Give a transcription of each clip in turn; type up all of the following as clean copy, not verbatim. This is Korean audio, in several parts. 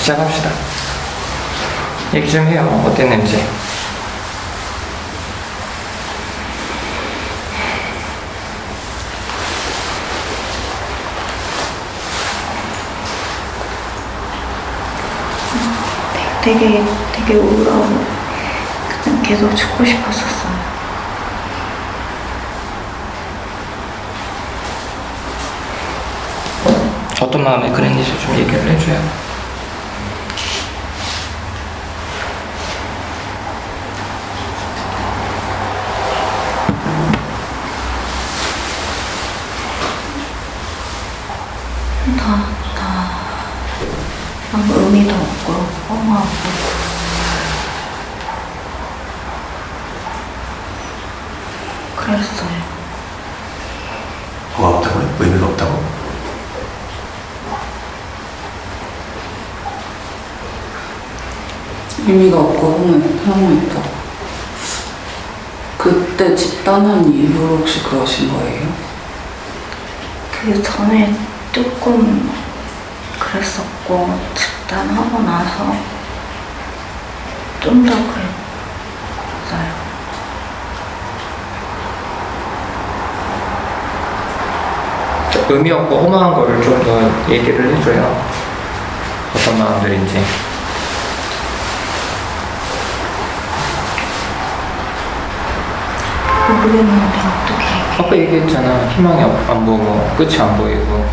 시작합시다. 얘기 좀 해요. 어땠는지. 되게 우울하고 그냥 계속 죽고 싶었었어요. 어떤 마음에 그랬는지 좀 얘기를 해줘요. 아무 의미도 없고 허무하고 그랬어요. 뭐가 없다고요? 의미가 없다고? 의미가 없고 허무했다. 그때 집단한 이후로 혹시 그러신 거예요? 그 전에 조금 그랬었고 집단하고 나서 좀 더 그랬어요. 의미 없고 허무한 거를 좀 더 얘기를 해줘요. 어떤 마음들인지. 모르겠는데 어떻게 아까 얘기했잖아. 희망이 안 보고 끝이 안 보이고.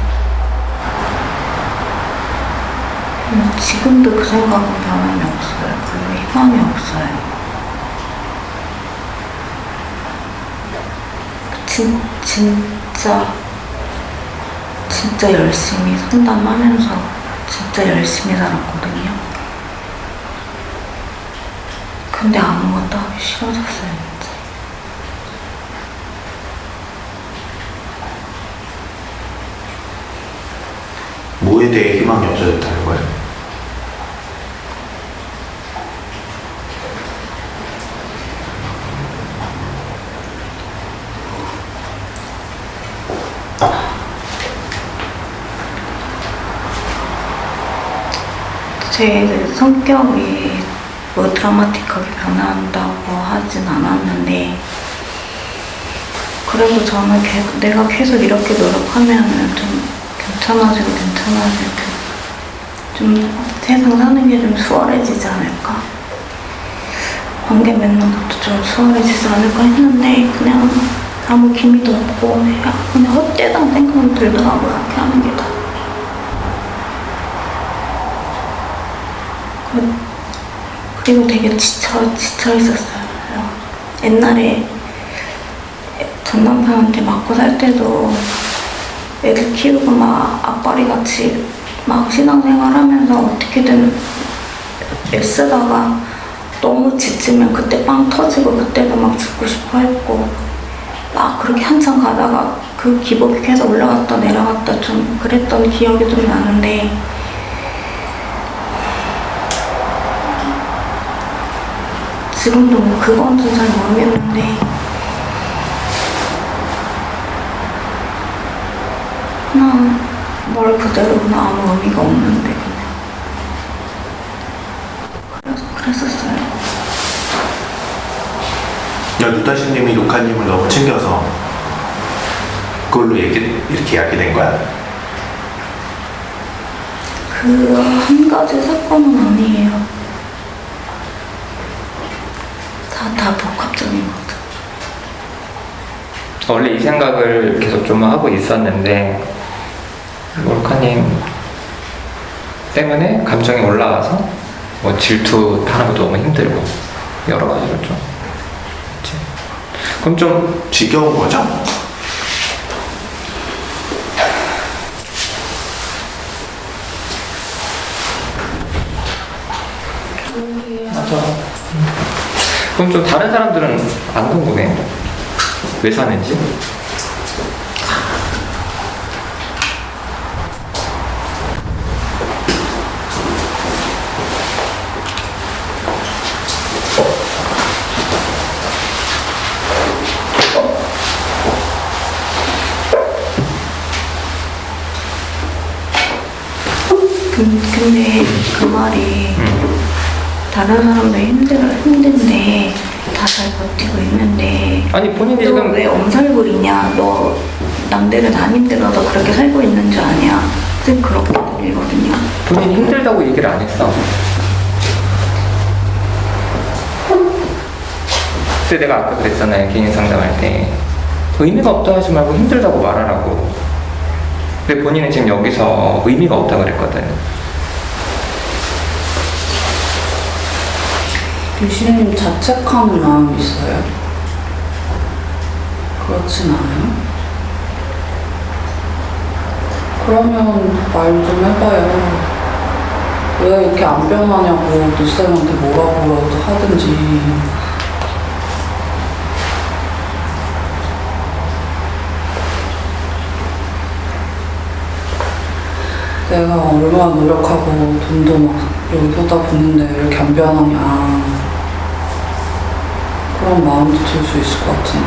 지금도 그 생각은 변함이 없어요. 별로 희망이 없어요. 진짜 열심히 상담하면서 진짜 열심히 살았거든요. 근데 아무것도 하기 싫어졌어요. 이제. 뭐에 대해 희망이 없어졌다는 거예요? 제 성격이 뭐 드라마틱하게 변한다고 하진 않았는데 그래도 저는 내가 계속 이렇게 노력하면은 좀 괜찮아지고 좀 세상 사는 게 좀 수월해지지 않을까? 관계 맺는 것도 좀 수월해지지 않을까 했는데 그냥 아무 기미도 없고 그냥 헛되다는 생각은 들더라고요. 이렇게 하는 게 다. 그리고 되게 지쳐 있었어요. 옛날에 전 남편한테 맞고 살 때도 애들 키우고 막 앞발이 같이 막 신앙생활 하면서 어떻게든 애쓰다가 너무 지치면 그때 빵 터지고 그때도 막 죽고 싶어 했고 막 그렇게 한참 가다가 그 기복이 계속 올라갔다 내려갔다 좀 그랬던 기억이 좀 나는데 지금도 뭐 그건 잘 모르겠는데 그냥 말 그대로구나. 아무 의미가 없는데 그냥 그랬었어요. 누타신님이 녹화님을 너무 챙겨서 그걸로 이렇게 이야기 된 거야? 그 한 가지 사건은 아니에요. 다 복합적인 것 같아요. 원래 이 생각을 계속 좀 하고 있었는데 몰카님 때문에 감정이 올라와서 뭐 질투하는 것도 너무 힘들고 여러 가지로 좀. 그럼 좀 지겨운 거죠? 맞아. 그럼 좀 다른 사람들은 안 궁금해. 왜 사는지? 근데 그 말이 다른 사람도 힘든데 다 잘 버티고 있는데 아니 본인이 너 지금 왜 엄살부리냐? 너 남들은 안 힘들어도 그렇게 살고 있는 줄 아냐? 즉 그렇게 들리거든요. 본인이 힘들다고 얘기를 안 했어. 그때 내가 아까 그랬잖아요. 개인 상담할 때 의미가 없다 하지 말고 힘들다고 말하라고. 근데 본인은 지금 여기서 의미가 없다 그랬거든. 유신님 자책하는 마음이 있어요? 그렇진 않아요? 그러면 말 좀 해봐요. 왜 이렇게 안 변하냐고 누쌤한테 뭐라고 하든지. 내가 얼마나 노력하고 돈도 막 여기 쏟아붓는데 왜 이렇게 안 변하냐. 그런 마음도 들 수 있을 것 같은데.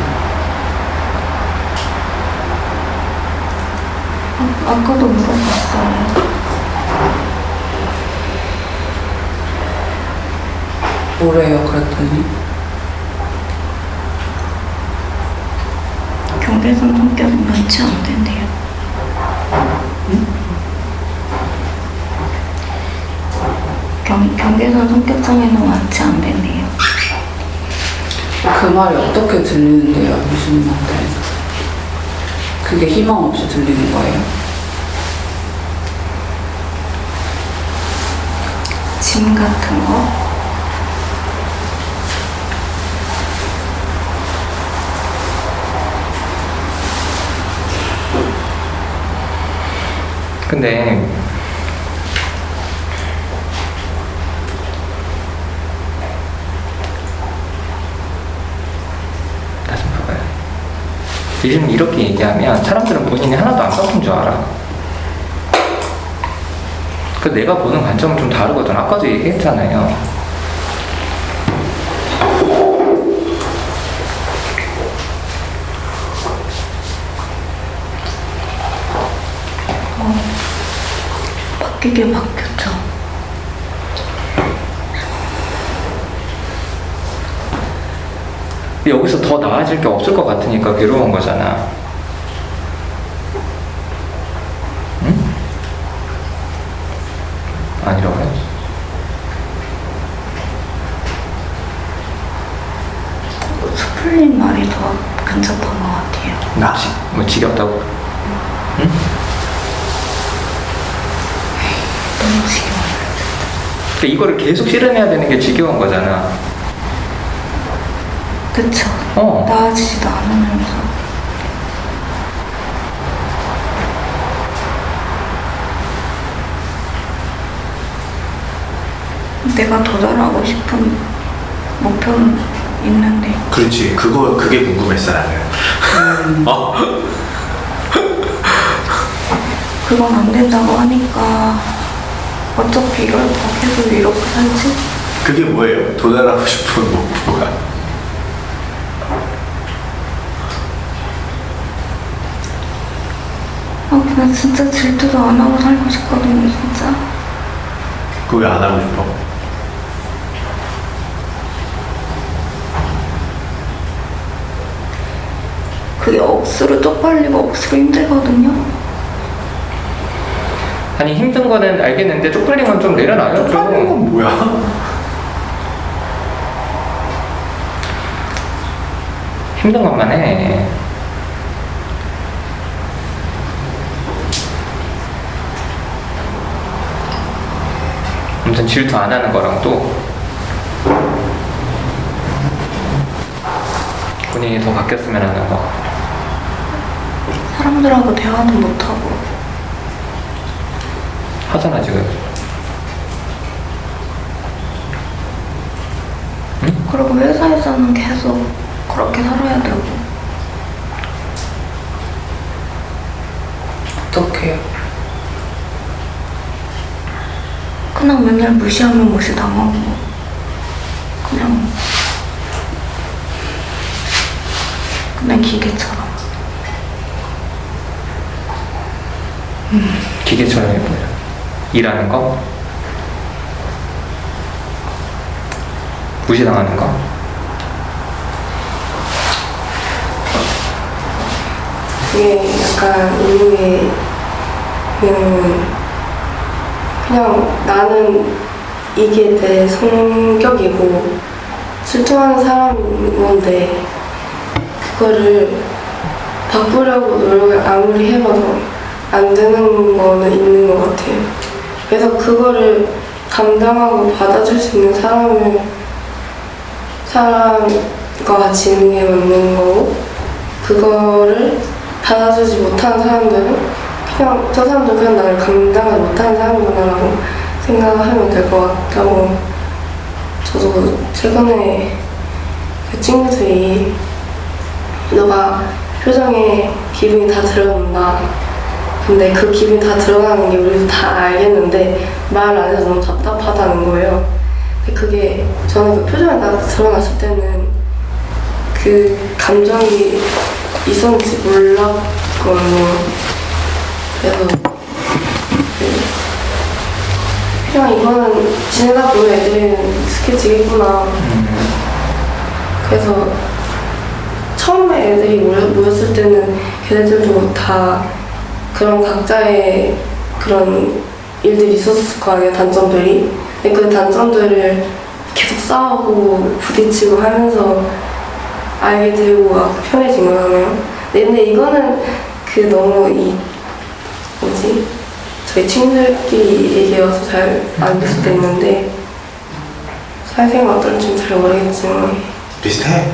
아까도 물어봤어요. 뭐래요, 그랬더니? 경계선 성격은 많지 않던데요. 경계선 성격장애는 많지 않던데요. 그 말이 어떻게 들리는데요, 유신님한테? 그게 희망 없이 들리는 거예요? 짐 같은 거? 근데 다시 봐봐요. 요즘 이렇게 얘기하면 사람들은 본인이 하나도 안 바쁜 줄 알아. 그 내가 보는 관점은 좀 다르거든. 아까도 얘기했잖아요. 바뀌게 바뀌었죠. 여기서 더 나아질 게 없을 것 같으니까 괴로운 거잖아. 응? 아니라고요? 스플린 말이 더 근접한 것 같아요. 나? 뭐 지겹다고? 응? 너무 지겨워요. 그러니까 이거를 계속 실현해야 되는 게 지겨운 거잖아. 그쵸? 어. 나아지지도 않으면서. 내가 도달하고 싶은 목표는 있는데 그렇지. 그게 궁금했어, 나는. 어? 그건 안 된다고 하니까 어차피 이걸 더 계속 이렇게 살지? 그게 뭐예요? 도달하고 싶은 목표가. 아 그냥 진짜 질투도 안 하고 살고 싶거든요 진짜. 그거 왜 안 하고 싶어? 그게 억수로 쪽팔리고 억수로 힘들거든요. 아니 힘든 거는 알겠는데 쪽팔린 건 좀 내려놔요. 쪽팔린 좀. 건 뭐야? 힘든 것만 해. 아무튼 질투 안 하는 거랑 또 본인이 더 바뀌었으면 하는 거. 사람들하고 대화도 못하고 하잖아 지금. 그리고 회사에서는 계속 그렇게 살아야 되고 어떡해요? 그냥 맨날 무시하면 무시당하고 그냥 기계처럼. 기계처럼 해보여. 일하는 거? 무시당하는 거? 그게 약간 있는 게 그냥 나는 이게 내 성격이고 질투하는 사람인 건데 그거를 바꾸려고 노력을 아무리 해봐도 안 되는 거는 있는 것 같아요. 그래서 그거를 감당하고 받아줄 수 있는 사람과 같이 있는 게 맞는 거고 그거를 받아주지 못하는 사람들은 그냥 저 사람들 그냥 나를 감당하지 못하는 사람이구나라고 생각하면 될 것 같다고. 저도 최근에 그 친구들이 너가 표정에 기분이 다 드러난다. 근데 그 기분이 다 들어가는 게 우리도 다 알겠는데 말을 안 해서 너무 답답하다는 거예요. 근데 그게 저는 그 표정에 다 드러났을 때는 그 감정이 있었는지 몰랐거든요. 그래서 그냥 이거는 지내다 보면 애들은 익숙해지겠구나. 그래서 처음에 애들이 모였을 때는 걔네들도 다 그런 각자의 그런 일들이 있었을 거 아니에요, 단점들이. 근데 그 단점들을 계속 싸우고 부딪히고 하면서 알게 되고 편해진 거잖아요. 근데 이거는 그 너무 저희 친구들끼리 얘기해서 잘 안 될 수도 있는데 사회생활 어떨지 잘 모르겠지만 비슷해.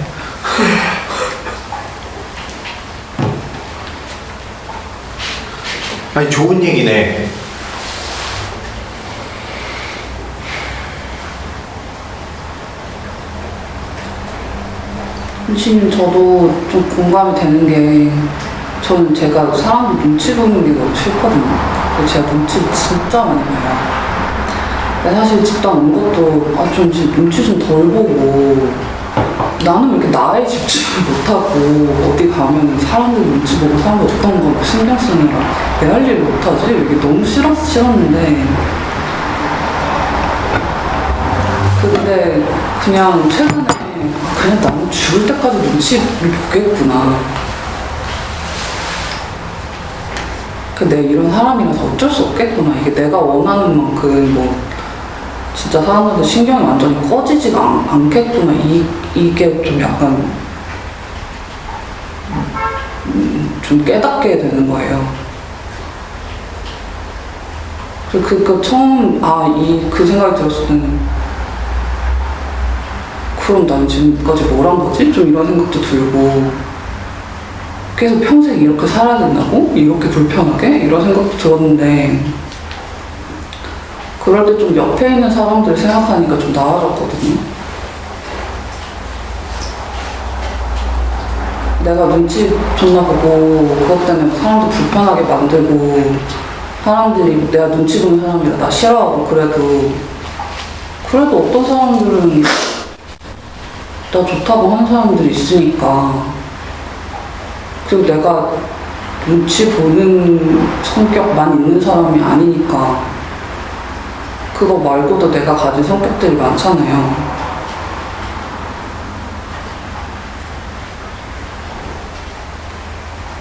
아니 좋은 얘기네. 사실 저도 좀 공감이 되는 게 저는 제가 사람들 눈치 보는 게 너무 싫거든요. 그래서 제가 눈치를 진짜 많이 봐요. 근데 사실 집단 온 것도 좀 눈치 좀 덜 보고 나는 왜 이렇게 나에 집중을 못하고 어디 가면 사람들 눈치 보고 사람들 어떤 거 신경 쓰느라 내 할 일을 못하지? 이게 너무 싫었는데 근데 그냥 최근에 그냥 나는 죽을 때까지 눈치를 보겠구나. 내가 이런 사람이라서 어쩔 수 없겠구나. 이게 내가 원하는 만큼 뭐 진짜 사람들한테 신경이 완전히 꺼지지가 않겠구나. 이게 좀 약간 좀 깨닫게 되는 거예요. 그래서 처음 그 생각이 들었을 때는 그럼 난 지금까지 뭘 한 거지? 좀 이런 생각도 들고 계속 평생 이렇게 살아야 된다고? 이렇게 불편하게? 이런 생각도 들었는데 그럴 때 좀 옆에 있는 사람들 생각하니까 좀 나아졌거든요. 내가 눈치 존나 보고 그것 때문에 사람들 불편하게 만들고 사람들이 내가 눈치 보는 사람이라 나 싫어하고 그래도 어떤 사람들은 나 좋다고 하는 사람들이 있으니까 그리고 내가 눈치 보는 성격만 있는 사람이 아니니까 그거 말고도 내가 가진 성격들이 많잖아요.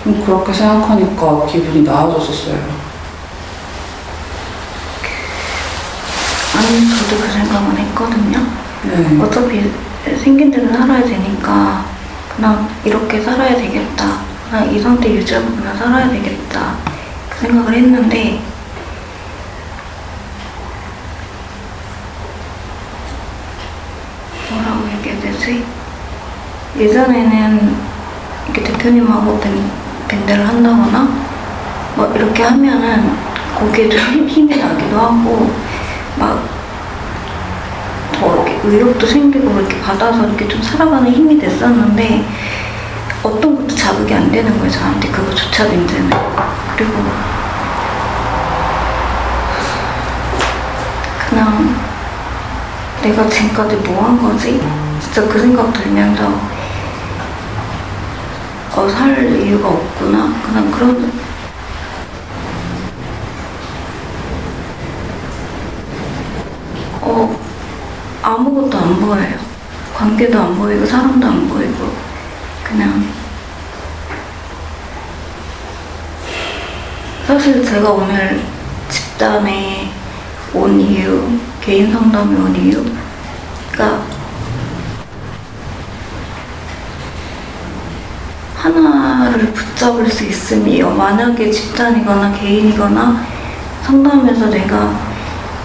좀 그렇게 생각하니까 기분이 나아졌었어요. 아니, 저도 그 생각은 했거든요. 네. 어차피 생긴 대로 살아야 되니까 그냥 이렇게 살아야 되겠다. 그냥 이 상태 유지하고 그냥 살아야 되겠다. 그 생각을 했는데 뭐라고 얘기해야 되지? 예전에는 이렇게 대표님하고 밴드를 한다거나 뭐 이렇게 하면은 거기에 좀 힘이 나기도 하고 막 더 이렇게 의욕도 생기고 이렇게 받아서 이렇게 좀 살아가는 힘이 됐었는데 어떤 것도 자극이 안 되는 거예요, 저한테 그거조차도 이제는. 그리고 그냥 내가 지금까지 뭐 한 거지? 진짜 그 생각 들면서 살 이유가 없구나. 그냥 그런 보여요. 관계도 안 보이고 사람도 안 보이고 그냥 사실 제가 오늘 집단에 온 이유, 개인 상담에 온 이유가 하나를 붙잡을 수 있으니 만약에 집단이거나 개인이거나 상담에서 내가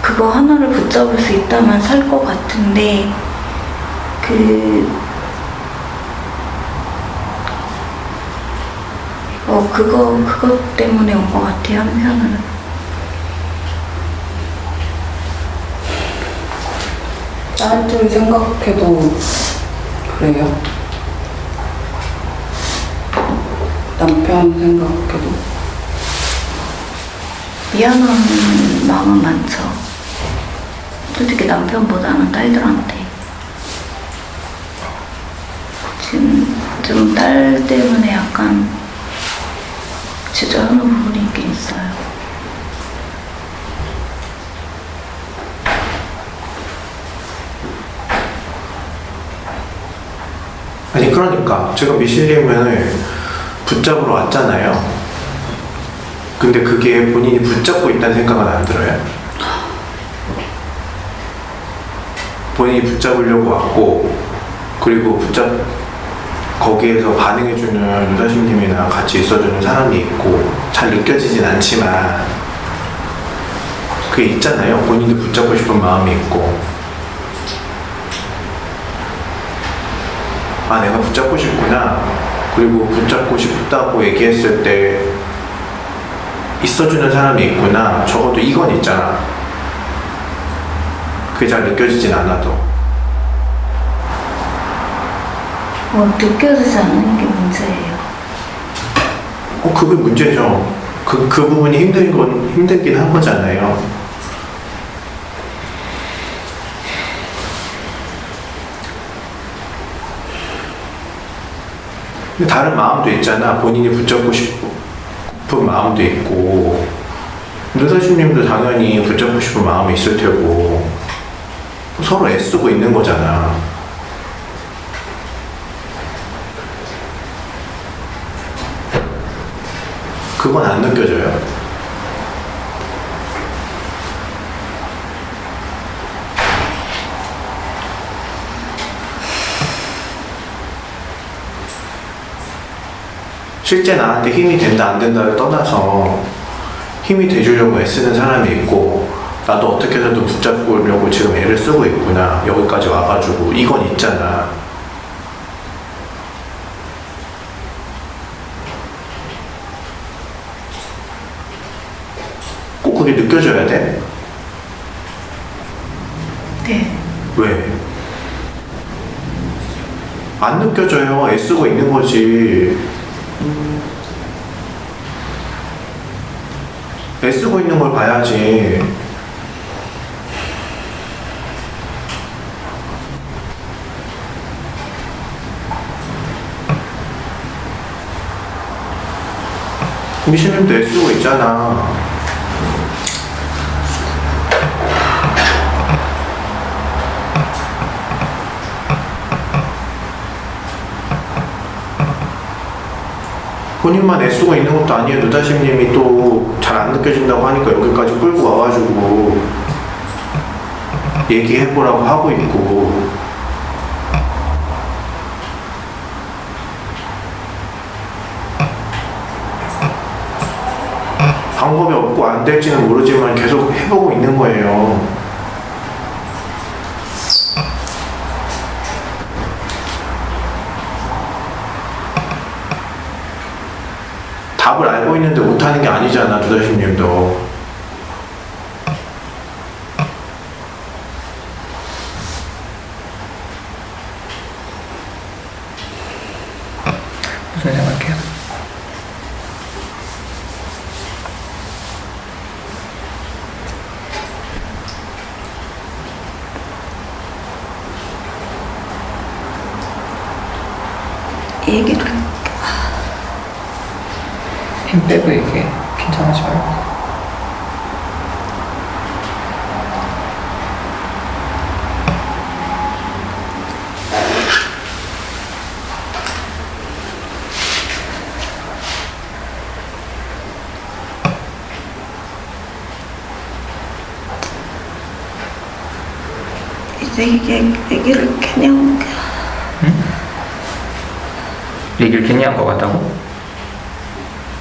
그거 하나를 붙잡을 수 있다면 살 것 같은데 그것 때문에 온 것 같아요, 한편으로는. 다른 쪽이 생각해도 그래요? 남편 생각해도? 미안한 마음은 많죠. 솔직히 남편보다는 딸들한테. 지금 좀 딸 때문에 약간 주저하는 부분이 있긴 있어요. 아니 그러니까 제가 미실님을 붙잡으러 왔잖아요. 근데 그게 본인이 붙잡고 있다는 생각은 안 들어요? 본인이 붙잡으려고 왔고 그리고 거기에서 반응해주는 유다심님이나 같이 있어주는 사람이 있고 잘 느껴지진 않지만 그게 있잖아요. 본인도 붙잡고 싶은 마음이 있고 아 내가 붙잡고 싶구나. 그리고 붙잡고 싶다고 얘기했을 때 있어주는 사람이 있구나. 적어도 이건 있잖아. 그게 잘 느껴지진 않아도 느껴지지 않는 게 문제예요. 그게 문제죠. 그 부분이 힘들긴 한 거잖아요. 근데 다른 마음도 있잖아. 본인이 붙잡고 싶은 마음도 있고 누사님도 당연히 붙잡고 싶은 마음이 있을 테고 서로 애쓰고 있는 거잖아. 그건 안 느껴져요? 실제 나한테 힘이 된다 안 된다를 떠나서 힘이 돼주려고 애쓰는 사람이 있고 나도 어떻게 해서든 붙잡으려고 지금 애를 쓰고 있구나. 여기까지 와가지고 이건 있잖아. 꼭 그게 느껴져야 돼? 네. 왜? 안 느껴져요. 애쓰고 있는 거지. 애쓰고 있는 걸 봐야지. 미신님도 애쓰고 있잖아. 본인만 애쓰고 있는 것도 아니에요. 누다심님이 또 잘 안 느껴진다고 하니까 여기까지 끌고 와가지고 얘기해보라고 하고 있고 방법이 없고 안 될지는 모르지만 계속 해보고 있는 거예요. 답을 알고 있는데 못하는 게 아니잖아, 두다심님도. 무슨 생각해요? 얘기를 힘 빼고 얘기해. 긴장하지 말고. 얘기를 괜히 한 게. 얘기를 괜히 한 것 같다고?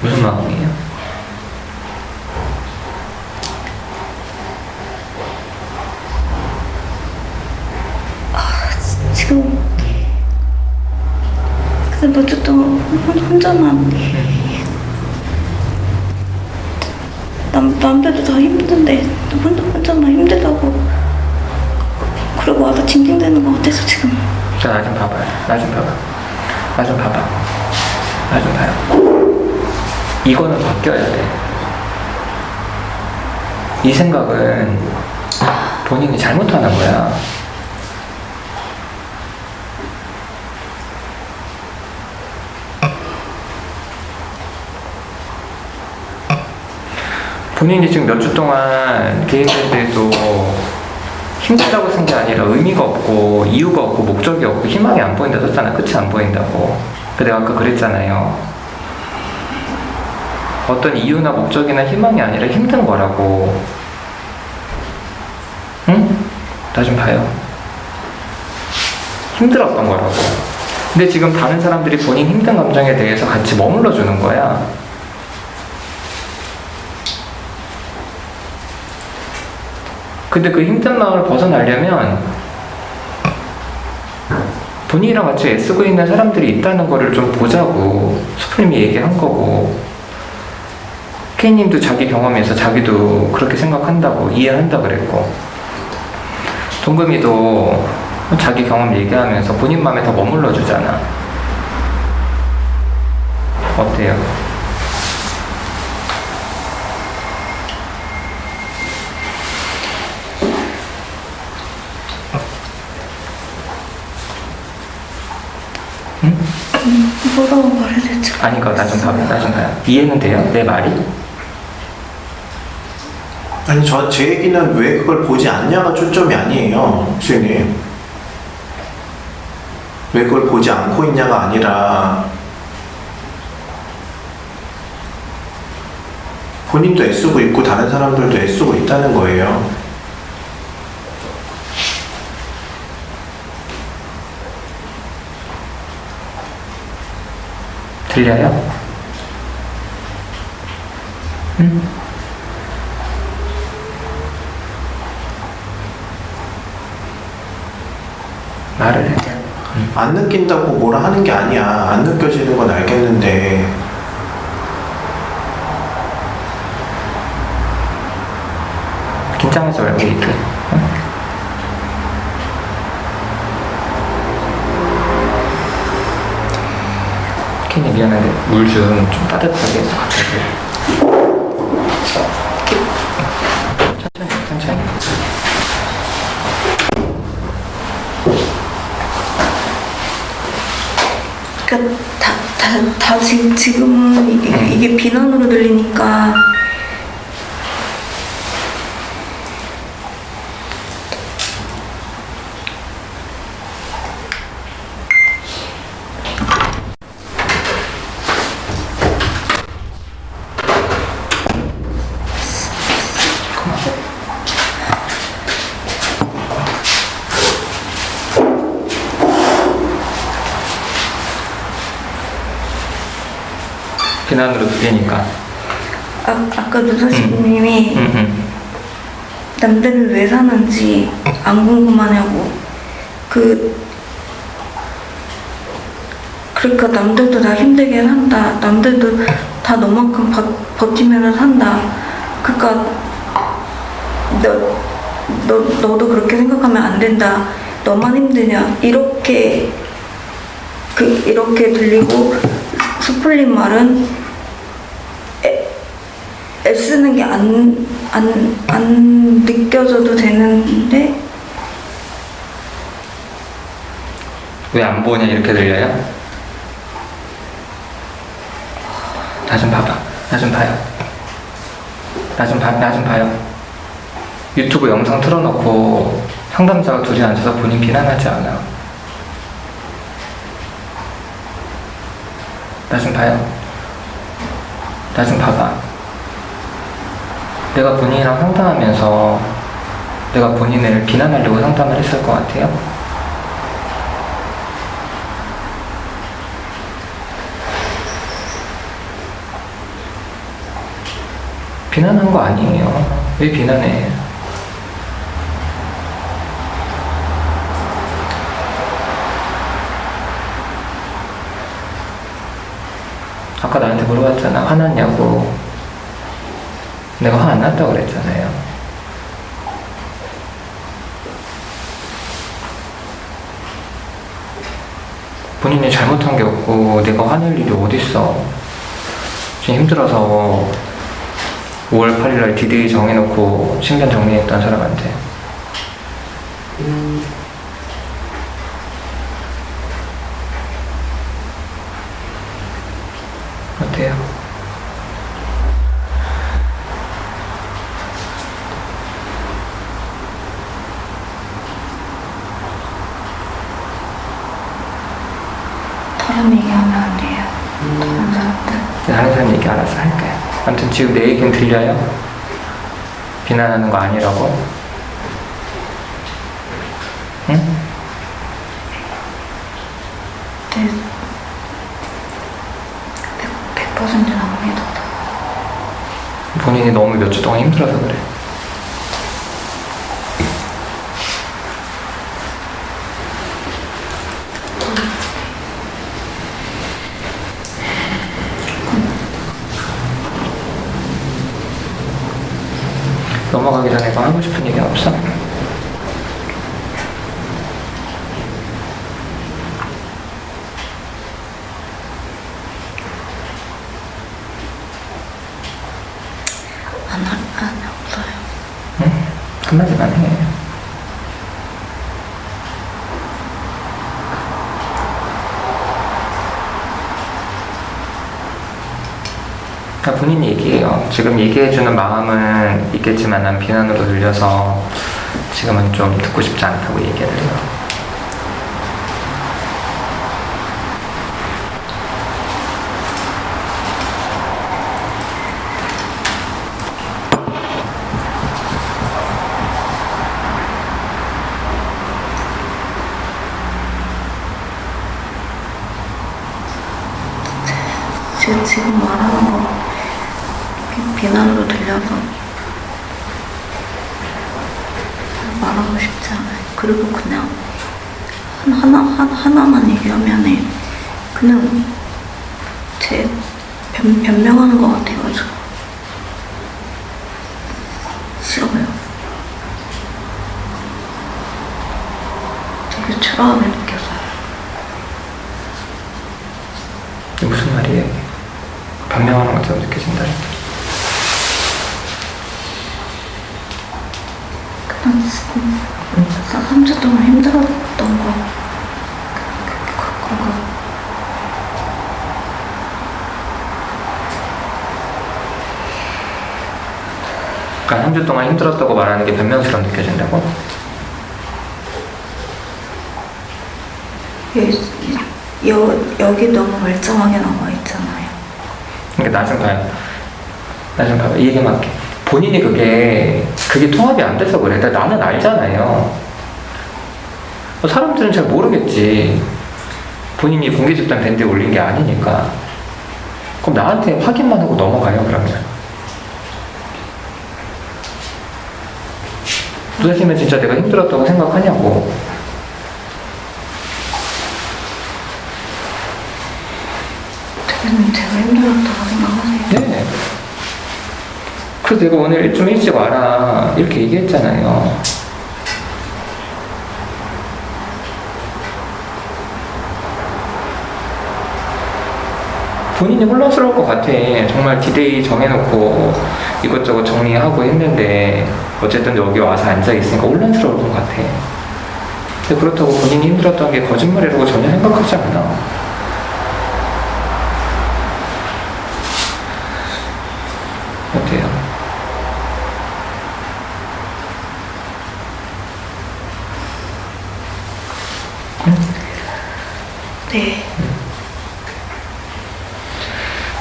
무슨 마음이에요? 지금 근데 몇 주 동안 혼자만 남들도 다 힘든데 혼자만 힘들다고 그러고 와서 징징대는 것 같아서 지금. 자, 나 좀 봐봐요. 나 좀 봐봐. 나 좀 봐봐. 나 좀 봐요. 이거는 바뀌어야 돼. 이 생각은 본인이 잘못하는 거야. 본인이 지금 몇 주 동안 계획에도 힘들다고 쓴 게 아니라 의미가 없고 이유가 없고 목적이 없고 희망이 안 보인다 썼잖아. 끝이 안 보인다고. 근데 내가 아까 그랬잖아요. 어떤 이유나 목적이나 희망이 아니라 힘든 거라고. 응? 나 좀 봐요. 힘들었던 거라고. 근데 지금 다른 사람들이 본인 힘든 감정에 대해서 같이 머물러 주는 거야. 근데 그 힘든 마음을 벗어나려면 본인이랑 같이 애쓰고 있는 사람들이 있다는 거를 좀 보자고 수프님이 얘기한 거고, K님도 자기 경험에서 자기도 그렇게 생각한다고 이해한다 그랬고, 동금이도 자기 경험 얘기하면서 본인 마음에 더 머물러 주잖아. 어때요? 뭐라고 말해야 될지. 아니, 그거 나 좀 봐봐. 나 좀 봐요. 이해는 돼요? 내 말이? 아니 제 얘기는 왜 그걸 보지 않냐가 초점이 아니에요, 수현님. 왜 그걸 보지 않고 있냐가 아니라 본인도 애쓰고 있고 다른 사람들도 애쓰고 있다는 거예요. 들려요? 응? 말을 해. 안 느낀다고 뭐라 하는 게 아니야. 안 느껴지는 건 알겠는데 긴장하지 말고 얘기해. 응? 괜히 미안한데 물 좀 따뜻하게 해서 갑자기. 천천히. 그러니까 다 지금은 이게 비난으로 들리니까 비난으로 들리니까. 아까 누사님이 응. 남들은 왜 사는지 안 궁금하냐고. 그러니까 남들도 나 힘들게 산다. 남들도 다 너만큼 버티면서 산다. 그러니까 너도 그렇게 생각하면 안 된다. 너만 힘드냐. 이렇게 들리고, 수풀린 말은 애쓰는 게 안 느껴져도 되는데 왜 안 보냐 이렇게 들려요? 나 좀 봐봐. 나 좀 봐요. 나 좀 봐요. 유튜브 영상 틀어놓고 상담자가 둘이 앉아서 본인 비난하지 않아. 나 좀 봐요. 나 좀 봐봐. 내가 본인이랑 상담하면서 내가 본인을 비난하려고 상담을 했을 것 같아요? 비난한 거 아니에요. 왜 비난해? 아까 나한테 물어봤잖아. 화났냐고. 내가 화 안 났다고 그랬잖아요. 본인이 잘못한 게 없고 내가 화낼 일이 어딨어. 지금 힘들어서 5월 8일날 디데이 정해놓고 신변 정리했던 사람한테 어때요? 다른 얘기하면 안 돼요. 다른 사람들. 다른 사람 얘기 알아서 할까요? 아무튼 지금 내 얘기는 들려요? 비난하는 거 아니라고? 응? 네. 100% 납니다. 본인이 너무 몇 주 동안 힘들어서 그래. 넘어가기 전에 뭐 하고 싶은 얘기는 없어? 없어요. 응? 한마디만 해. 본인이 얘기해요. 지금 얘기해주는 마음은 있겠지만 난 비난으로 들려서 지금은 좀 듣고 싶지 않다고 얘기를 해요. 지금 말하는 거 비난으로 들려서 말하고 싶지 않아요. 그리고 그냥 하나만 얘기하면 그냥 제 변명하는 것 같아가지고 싫어요. 되게 초라하게 느껴져요. 이게 무슨 말이에요? 변명하는 것처럼 느껴진다. 그냥 3주 동안 힘들었던 거 그거 그러니까 3주 동안 힘들었다고 말하는 게 변명처럼 느껴진다고? 여기 너무 멀쩡하게 나와 있잖아요. 그러니까 나 좀 봐요. 나 좀 봐요. 이 얘기만 할게. 본인이 그게 통합이 안 돼서 그래. 나는 알잖아요. 사람들은 잘 모르겠지. 본인이 공개 집단 밴드에 올린 게 아니니까. 그럼 나한테 확인만 하고 넘어가요, 그러면. 선생님은 진짜 내가 힘들었다고 생각하냐고. 제가 힘들었다고 생각하세요? 네. 그래서 내가 오늘 좀 일찍 와라 이렇게 얘기했잖아요. 본인이 혼란스러울 것 같아. 정말 디데이 정해놓고 이것저것 정리하고 했는데 어쨌든 여기 와서 앉아있으니까 혼란스러울 것 같아. 근데 그렇다고 본인이 힘들었던 게 거짓말이라고 전혀 생각하지 않아. 어때요? 네.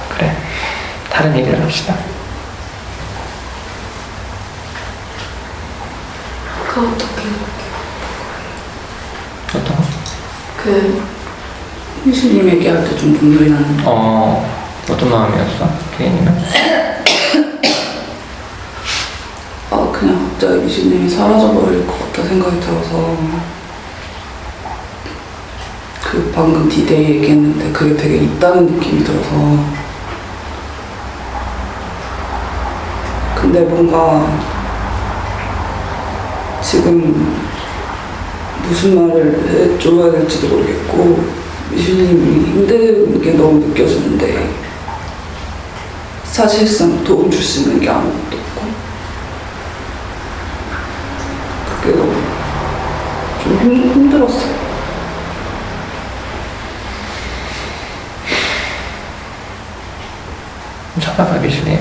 그래. 다른 얘기를 합시다. 그 어떻게 어떤 거? 그 희수님 얘기할 때 좀 눈물이 나는. 어떤 마음이었어? 케이님은? 그냥 갑자기 미신님이 사라져버릴 것 같다 생각이 들어서 그 방금 디데이 얘기했는데 그게 되게 있다는 느낌이 들어서 근데 뭔가 지금 무슨 말을 해줘야 될지도 모르겠고 미신님이 힘든 게 너무 느껴지는데 사실상 도움 줄 수 있는 게 아무것도 없고 그게 너무 좀 힘들었어요. 참아봐, 미신님.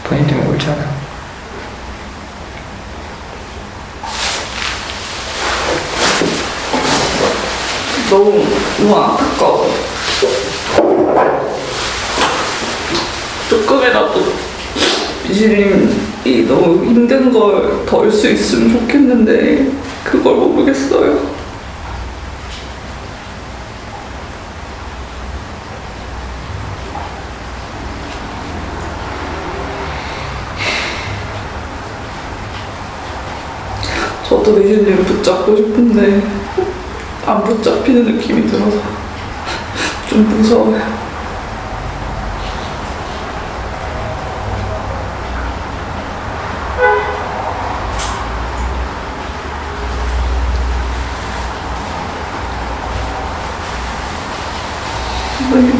본인 때문에 울지 않아. 너무 안타까워. 조금이라도 미신님이 너무 힘든 걸 덜 수 있으면 좋겠는데 그걸 모르겠어요. 저도 미신님 붙잡고 싶은데 안 붙잡히는 느낌이 들어서 좀 무서워요.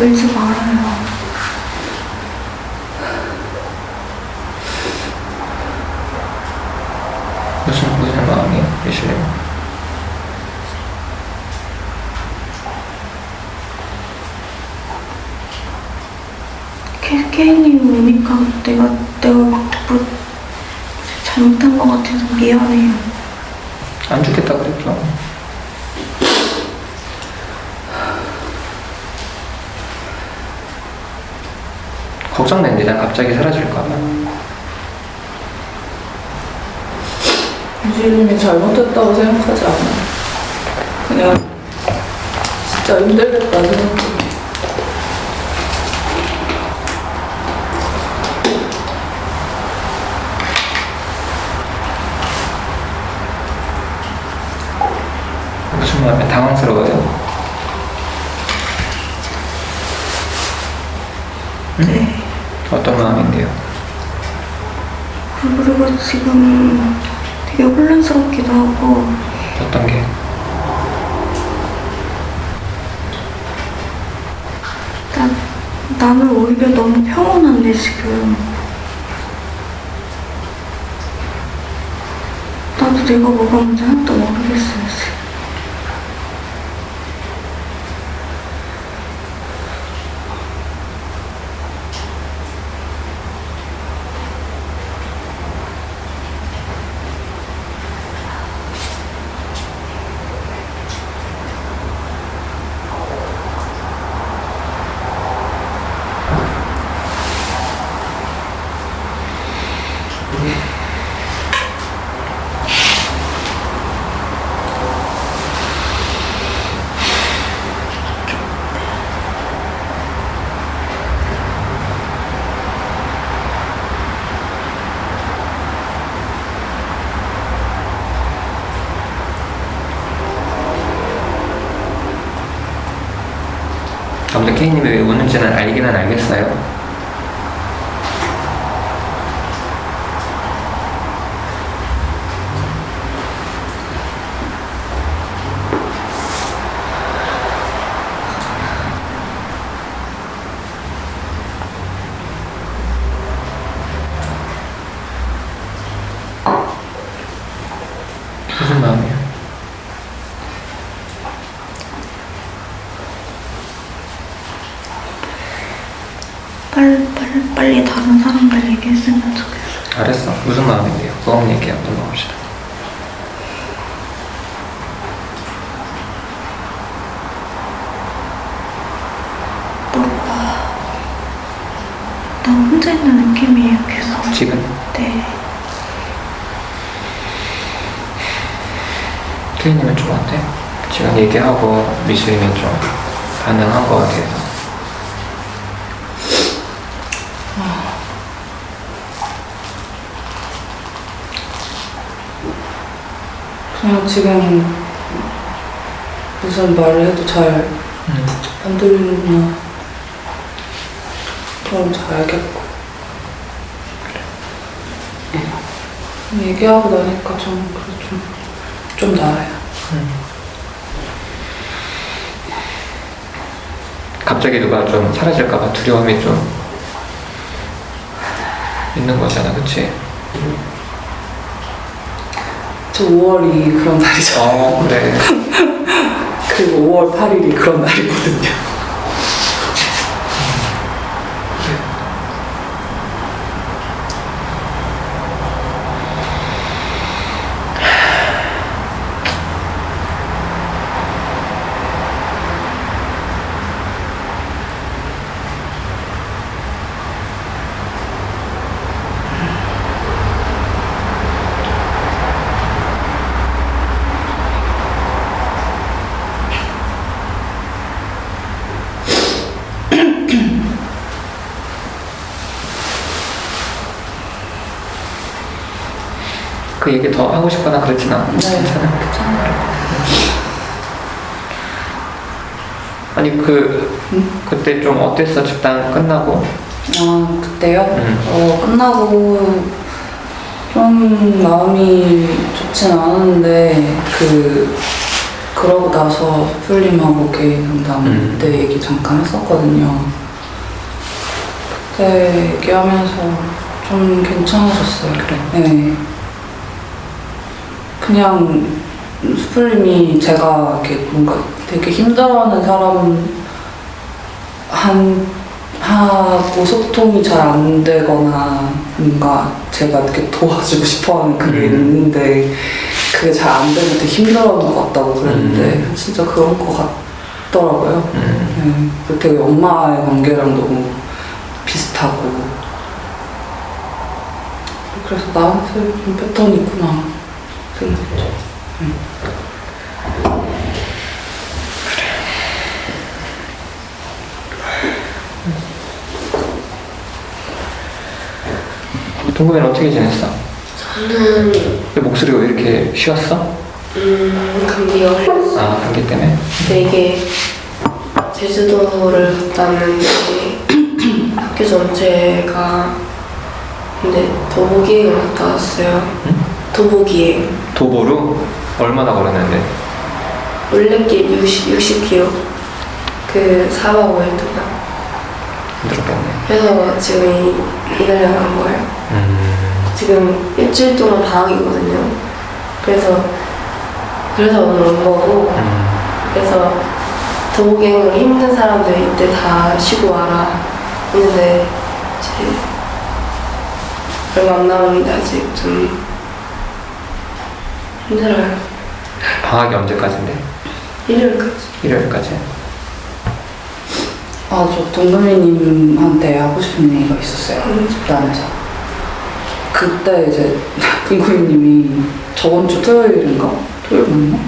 울지 말아요. 무슨 마음이야, 미신님? 케이님 오니까 내가 막 잘못한 것 같아서 미안해요. 안 죽겠다 그랬죠. 걱정된대, 나 갑자기 사라질까봐. 미신님이 잘못했다고 생각하지 않아요. 그냥 진짜 힘들겠다 생각해요. 무슨 마음이야? 당황스러워요? 네. 어떤 마음인데요? 그리고 지금 되게 혼란스럽기도 하고 어떤 게? 나는 오히려 너무 평온한데 지금 나도 내가 뭐가 뭔지 하나도 모르겠어요 지금. 아무튼 케이님이 왜 우는지는 알기는 알겠어요. 무슨 마음이야? 빨리 다른 사람들 얘기했으면 좋겠어. 알았어. 무슨 마음인데요? 그거 얘기 한번 해봅시다. 나 혼자 있는 느낌이에요 계속. 지금? 네. 태희님은 좀 어때? 지금 얘기하고 미술이면 좀 반응한 거에 대해서. 그냥 지금 무슨 말을 해도 잘 안 들리는구나. 그럼 잘 알겠고. 얘기하고 나니까 좀 나아요. 갑자기 누가 좀 사라질까봐 두려움이 좀 있는 거잖아, 그치? 저 5월이 그런 날이잖아요. 그래. 그리고 5월 8일이 그런 날이거든요. 그 얘기 더 하고 싶거나 그렇진 않아. 네, 괜찮아요. 아니 그때 좀 어땠어? 집단 끝나고? 아, 그때요? 끝나고 좀 마음이 좋진 않았는데 그러고 나서 슈플림하고 개인 상담 때 얘기 잠깐 했었거든요. 그때 얘기하면서 좀 괜찮아졌어요. 그래. 네. 그냥 슈플림이 제가 이렇게 뭔가 되게 힘들어하는 사람 하고 소통이 잘 안 되거나 뭔가 제가 이렇게 도와주고 싶어하는 그게 있는데 그게 잘 안 되고 되게 힘들어하는 것 같다고 그랬는데 진짜 그런 것 같더라고요. 네. 되게 엄마의 관계랑 너무 비슷하고 그래서 나한테 좀 패턴이 있구나 생각했죠. 동구이는 어떻게 지냈어? 저는 왜 목소리가 왜 이렇게 쉬었어? 감기가 걸렸어요. 아, 감기 때문에? 근데 이게 제주도를 갔다 왔는데 학교 전체가 근데 도보기행을 갔다 왔어요. 응? 도보기행. 도보로? 얼마나 걸었는데? 올레길 60km 그 4박 5일 동안. 힘들었겠네. 그래서 지금 이달에 간 거예요. 지금 일주일 동안 방학이거든요. 그래서 오늘 온 거고. 그래서 도보기행으로 힘든 사람들 이때 다 쉬고 와라 했는데 이제 얼마 안 남았는데 아직 좀 힘들어요. 방학이 언제까지인데? 일요일까지. 일요일까지? 아, 저 동금이님한테 하고 싶은 얘기가 있었어요. 집단에서. 그때 이제 동금이님이 저번 주 토요일인가? 토요일 맞나?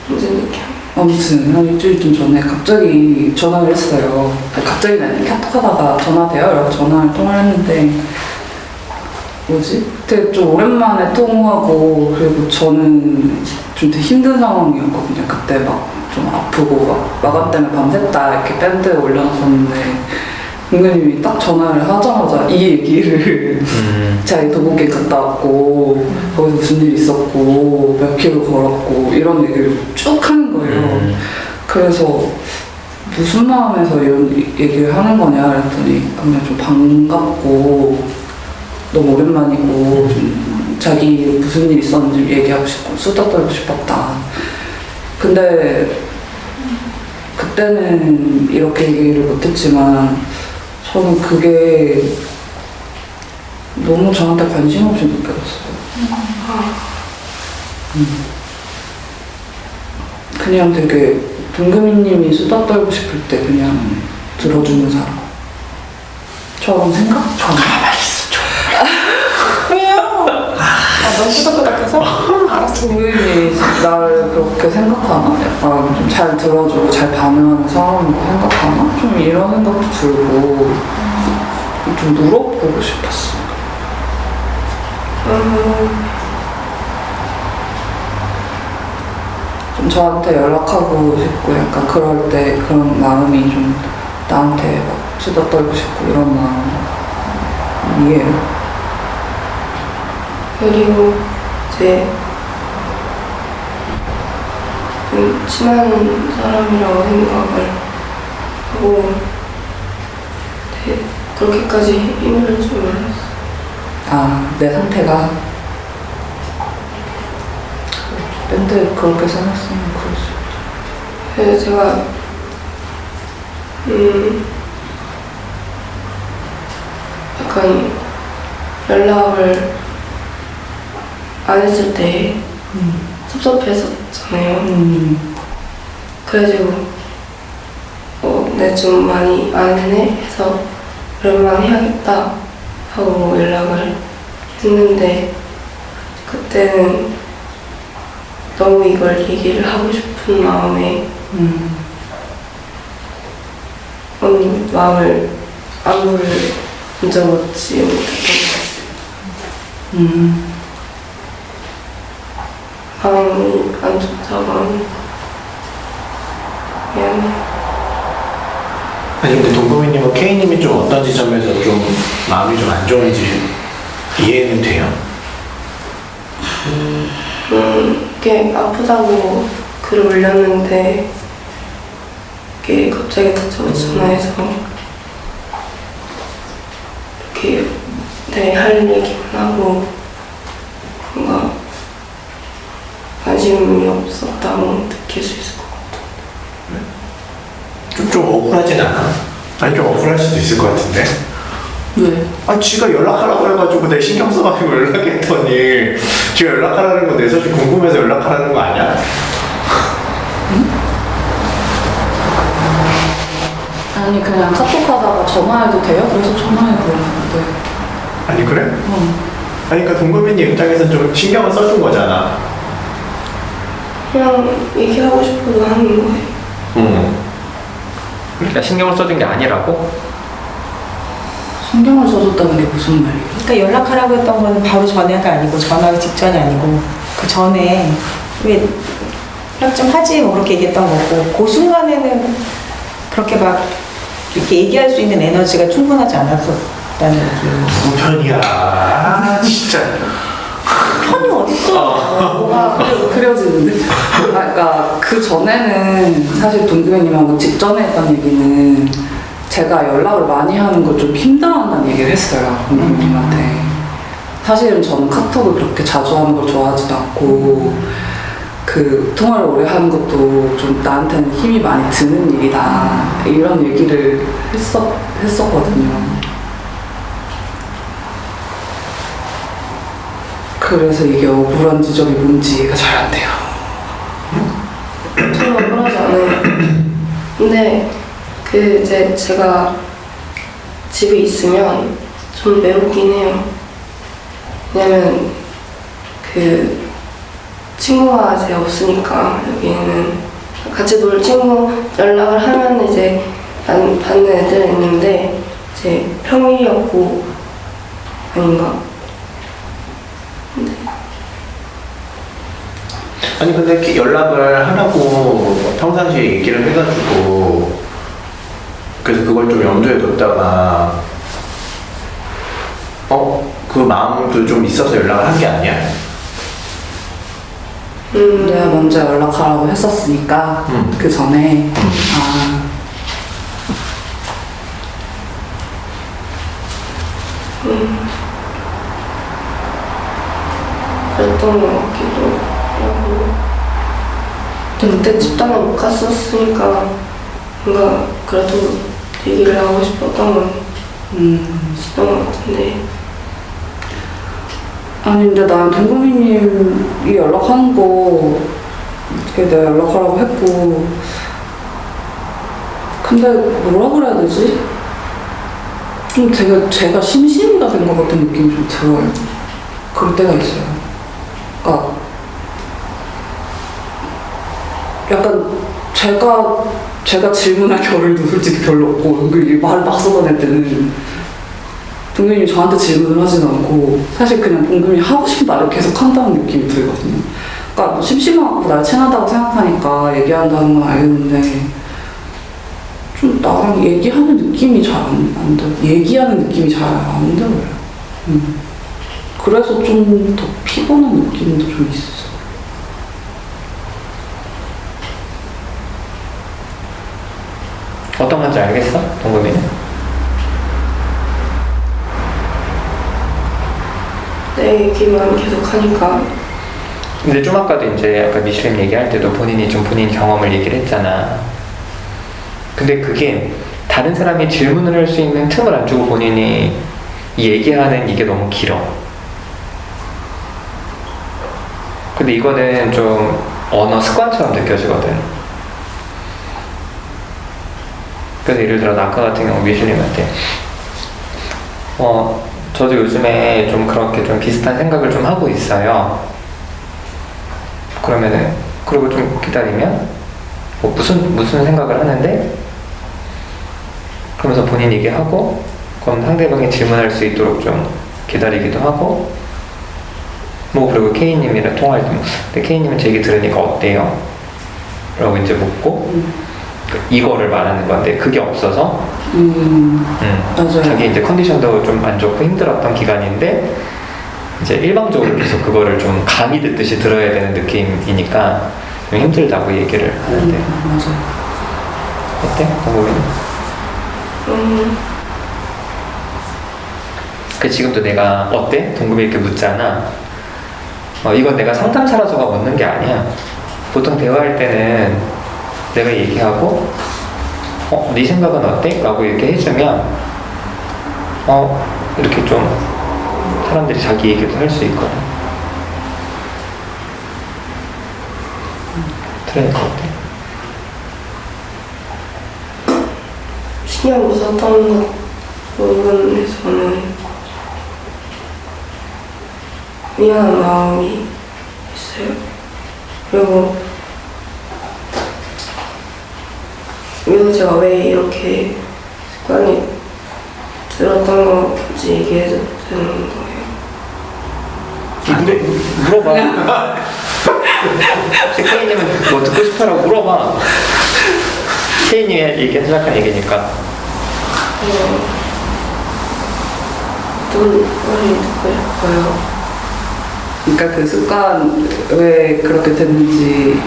무슨 얘기야? 아무튼 한 일주일쯤 전에 갑자기 전화를 했어요. 갑자기 나는 카톡하다가 전화돼요? 이러고 전화를 통화를 했는데 뭐지? 그때 좀 오랜만에 통화하고 그리고 저는 좀 되게 힘든 상황이었거든요. 그때 막 좀 아프고 막 마감 때문에 밤샜다 이렇게 밴드에 올려놨었는데 은근님이 딱 전화를 하자마자 이 얘기를 자기 도보기 갔다 왔고 거기서 무슨 일 있었고 몇 킬로 걸었고 이런 얘기를 쭉 하는 거예요. 그래서 무슨 마음에서 이런 얘기를 하는 거냐 그랬더니 그냥 좀 반갑고 너무 오랜만이고 좀 자기 무슨 일 있었는지 얘기하고 싶고 수다 떨고 싶었다. 근데 그때는 이렇게 얘기를 못했지만 저는 그게 너무 저한테 관심 없이 느껴졌어요. 그냥 되게 동금이님이 수다 떨고 싶을 때 그냥 들어주는 사람처럼 생각? 왜요? 아, 너무 끄덕끄덕해서? 알았어. 동료님이 나를 그렇게 생각하나? 약간 좀 잘 들어주고 잘 반응하는 사람으로 생각하나? 좀 이런 생각도 들고 좀 물어보고 싶었어. 좀 저한테 연락하고 싶고 약간 그럴 때 그런 마음이 좀 나한테 막 수다 떨고 싶고 이런 마음 이해해요. 그리고 이제 좀 친한 사람이라고 생각을 하고 되게 그렇게까지 힘들 줄 몰랐어. 아, 내 상태가 밴드 그렇게 생각했으면 그럴 수 있죠. 그래서 제가 약간 연락을 안 했을 때 섭섭했었잖아요. 그래가지고 내 좀 많이 안 했네 해서 오랜만에 해야겠다 하고 연락을 했는데 그때는 너무 이걸 얘기를 하고 싶은 마음에 언니 마음을 안부를 먼저 묻지 못했던 것 같아요. 마음이 안 좋다고 하니 미안해. 아니 근데 동범이님은 K님이 좀 어떤 지점에서 좀 마음이 좀 안 좋은지 이해는 돼요? 이게 아프다고 글을 올렸는데 이게 갑자기 다짜고 전화해서 이렇게 할 얘기만 하고 뭔가 관심이 없었다고 느낄 수 있을 것 같아요. 좀 억울하진 않아? 아니 좀 억울할 수도 있을 것 같은데? 왜? 아 지가 연락하라고 해가지고 내 신경 써가지고 연락했더니 지가 연락하라는 거 내 사실 궁금해서 연락하라는 거 아니야? 아니 그냥 카톡 하다가 전화해도 돼요? 그래서 전화해보는데. 아니 그래? 아니 그러니까 동범이님 입장에서 좀 신경을 써준 거잖아. 그냥 얘기하고 싶어도 하는 거예요. 그러니까 신경을 써준 게 아니라고? 신경을 써줬다는 게 무슨 말이에요? 그러니까 연락하라고 했던 거는 바로 전화가 아니고 전화 직전이 아니고 그 전에 왜 연락 좀 하지 뭐 그렇게 얘기했던 거고 그 순간에는 그렇게 막 이렇게 얘기할 수 있는 에너지가 충분하지 않았었다는 얘기예요. 누구 편이야? 아 진짜. 편이 어딨어? 뭐가 그려지는데? 그러니까 그 전에는 사실 동규님하고 직전에 했던 얘기는 제가 연락을 많이 하는 걸 좀 힘들어한다는 얘기를 했어요. 동규님한테. 사실은 저는 카톡을 그렇게 자주 하는 걸 좋아하지도 않고 그 통화를 오래 하는 것도 좀 나한테는 힘이 많이 드는 일이다 이런 얘기를 했었거든요. 그래서 이게 억울한 지점이 뭔지 이해가 잘 안 돼요. 저는 억울하지 않아요. 근데 이제 제가 집에 있으면 좀 외롭긴 해요. 왜냐면 친구가 이제 없으니까 여기는 같이 놀 친구 연락을 하면 이제 받는 애들이 있는데 이제 평일이었고 아닌가? 아니 근데 이렇게 연락을 하라고 평상시에 얘기를 해가지고 그래서 그걸 좀 염두에 뒀다가 그 마음도 좀 있어서 연락을 한 게 아니야? 내가 먼저 연락하라고 했었으니까 그 전에 그랬던 것 같기도 하고 근데 그때 집단에 못 갔었으니까 뭔가 그래도 얘기를 하고 싶었던 건 있었던 것 같은데 아니 근데 난 동구미님이 연락하는 거 어떻게 내가 연락하라고 했고 근데 뭐라 그래야 되지? 좀 되게 제가 심심이가 된 것 같은 느낌이 좀 들어요. 그럴 때가 있어요. 그러니까 약간 제가 질문할 겨를도 솔직히 별로 없고 말을 막 쏟아낼 때는 동균이 저한테 질문을 하진 않고 사실 그냥 동균이 하고 싶은 말을 계속 한다는 느낌이 들거든요. 그러니까 뭐 심심하고 날 친하다고 생각하니까 얘기한다는 건 알겠는데 좀 나랑 얘기하는 느낌이 잘 안 들어요. 얘기하는 느낌이 잘 안 들어요. 그래서 좀 더 피곤한 느낌도 좀 있어. 어떤 건지 알겠어? 동금이는? 내 얘기만 계속 하니까 근데 좀 아까도 이제 아까 미슐랭 얘기할 때도 본인이 좀 본인 경험을 얘기를 했잖아. 근데 그게 다른 사람이 질문을 할 수 있는 틈을 안 주고 본인이 얘기하는 이게 너무 길어. 근데 이거는 좀 언어 습관처럼 느껴지거든. 그래서 예를 들어 아까 같은 경우 미슐랭한테 저도 요즘에 좀 그렇게 좀 비슷한 생각을 좀 하고 있어요. 그러면은 그리고 좀 기다리면 뭐 무슨 생각을 하는데 그러면서 본인 얘기하고 그럼 상대방이 질문할 수 있도록 좀 기다리기도 하고 뭐 그리고 K님이랑 통화할 때 근데 K님은 제 얘기 들으니까 어때요? 라고 이제 묻고 이거를 말하는 건데 그게 없어서 맞아요. 자기 이제 컨디션도 좀 안 좋고 힘들었던 기간인데 이제 일방적으로 계속 그거를 좀 강의 듣듯이 들어야 되는 느낌이니까 좀 힘들다고 얘기를 하는데 맞아요. 어때? 동국이는? 그 지금도 내가 어때? 동국이 이렇게 묻잖아. 이건 내가 상담사라서가 묻는 게 아니야. 보통 대화할 때는 내가 얘기하고 네 생각은 어때? 라고 이렇게 해주면 이렇게 좀 사람들이 자기 얘기도 할 수 있거든. 그러니까 어때? 신경 못 썼던 것 부분에서는 미안한 마음이 있어요. 그리고 제가 왜 이렇게 습관이 들었던 건지 얘기해도 되는 거예요? 안 돼. 물어봐. 혹시 K님은 뭐 듣고 싶어라고 물어봐. K님이 얘기한 생각한 얘기니까. 어떤 말이 듣고 싶어요? 그러니까 그 습관 왜 그렇게 됐는지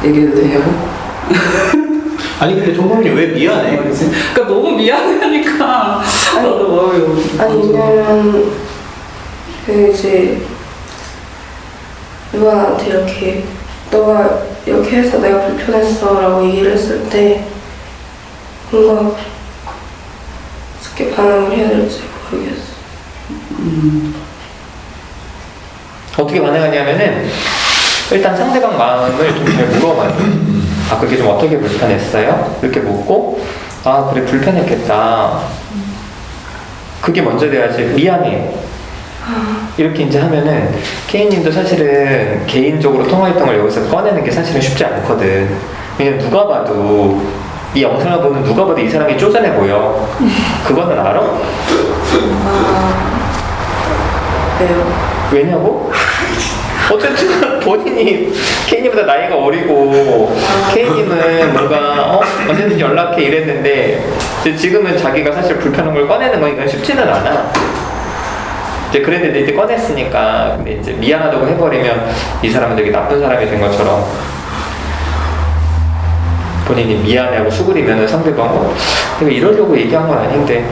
얘기해도 되냐고? 아니 근데 동범이 왜 미안해? 그러니까 너무 미안하니까 나도 마음이 아니 왜냐면 이제 누구한테 이렇게 너가 이렇게 해서 내가 불편했어 라고 얘기를 했을 때 뭔가 어떻게 반응을 해야 될지 모르겠어. 어떻게 반응하냐면은 일단 상대방 마음을 좀 잘 물어봐요. 그게 좀 어떻게 불편했어요? 이렇게 묻고 그래 불편했겠다. 그게 먼저 돼야지. 미안해. 이렇게 이제 하면은 K님도 사실은 개인적으로 통화했던 걸 여기서 꺼내는 게 사실은 쉽지 않거든. 왜냐면 누가 봐도 이 영상을 보는 누가 봐도 이 사람이 쪼잔해 보여. 그거는 알아? 왜요? 왜냐고? 어쨌든 본인이 K님보다 나이가 어리고 K님은 뭔가 언제든지 연락해 이랬는데 이제 지금은 자기가 사실 불편한 걸 꺼내는 거니까 쉽지는 않아. 이제 그랬는데 이제 꺼냈으니까 근데 이제 미안하다고 해버리면 이 사람은 되게 나쁜 사람이 된 것처럼 본인이 미안해하고 수그리면은 상대방 내가 이러려고 얘기한 건 아닌데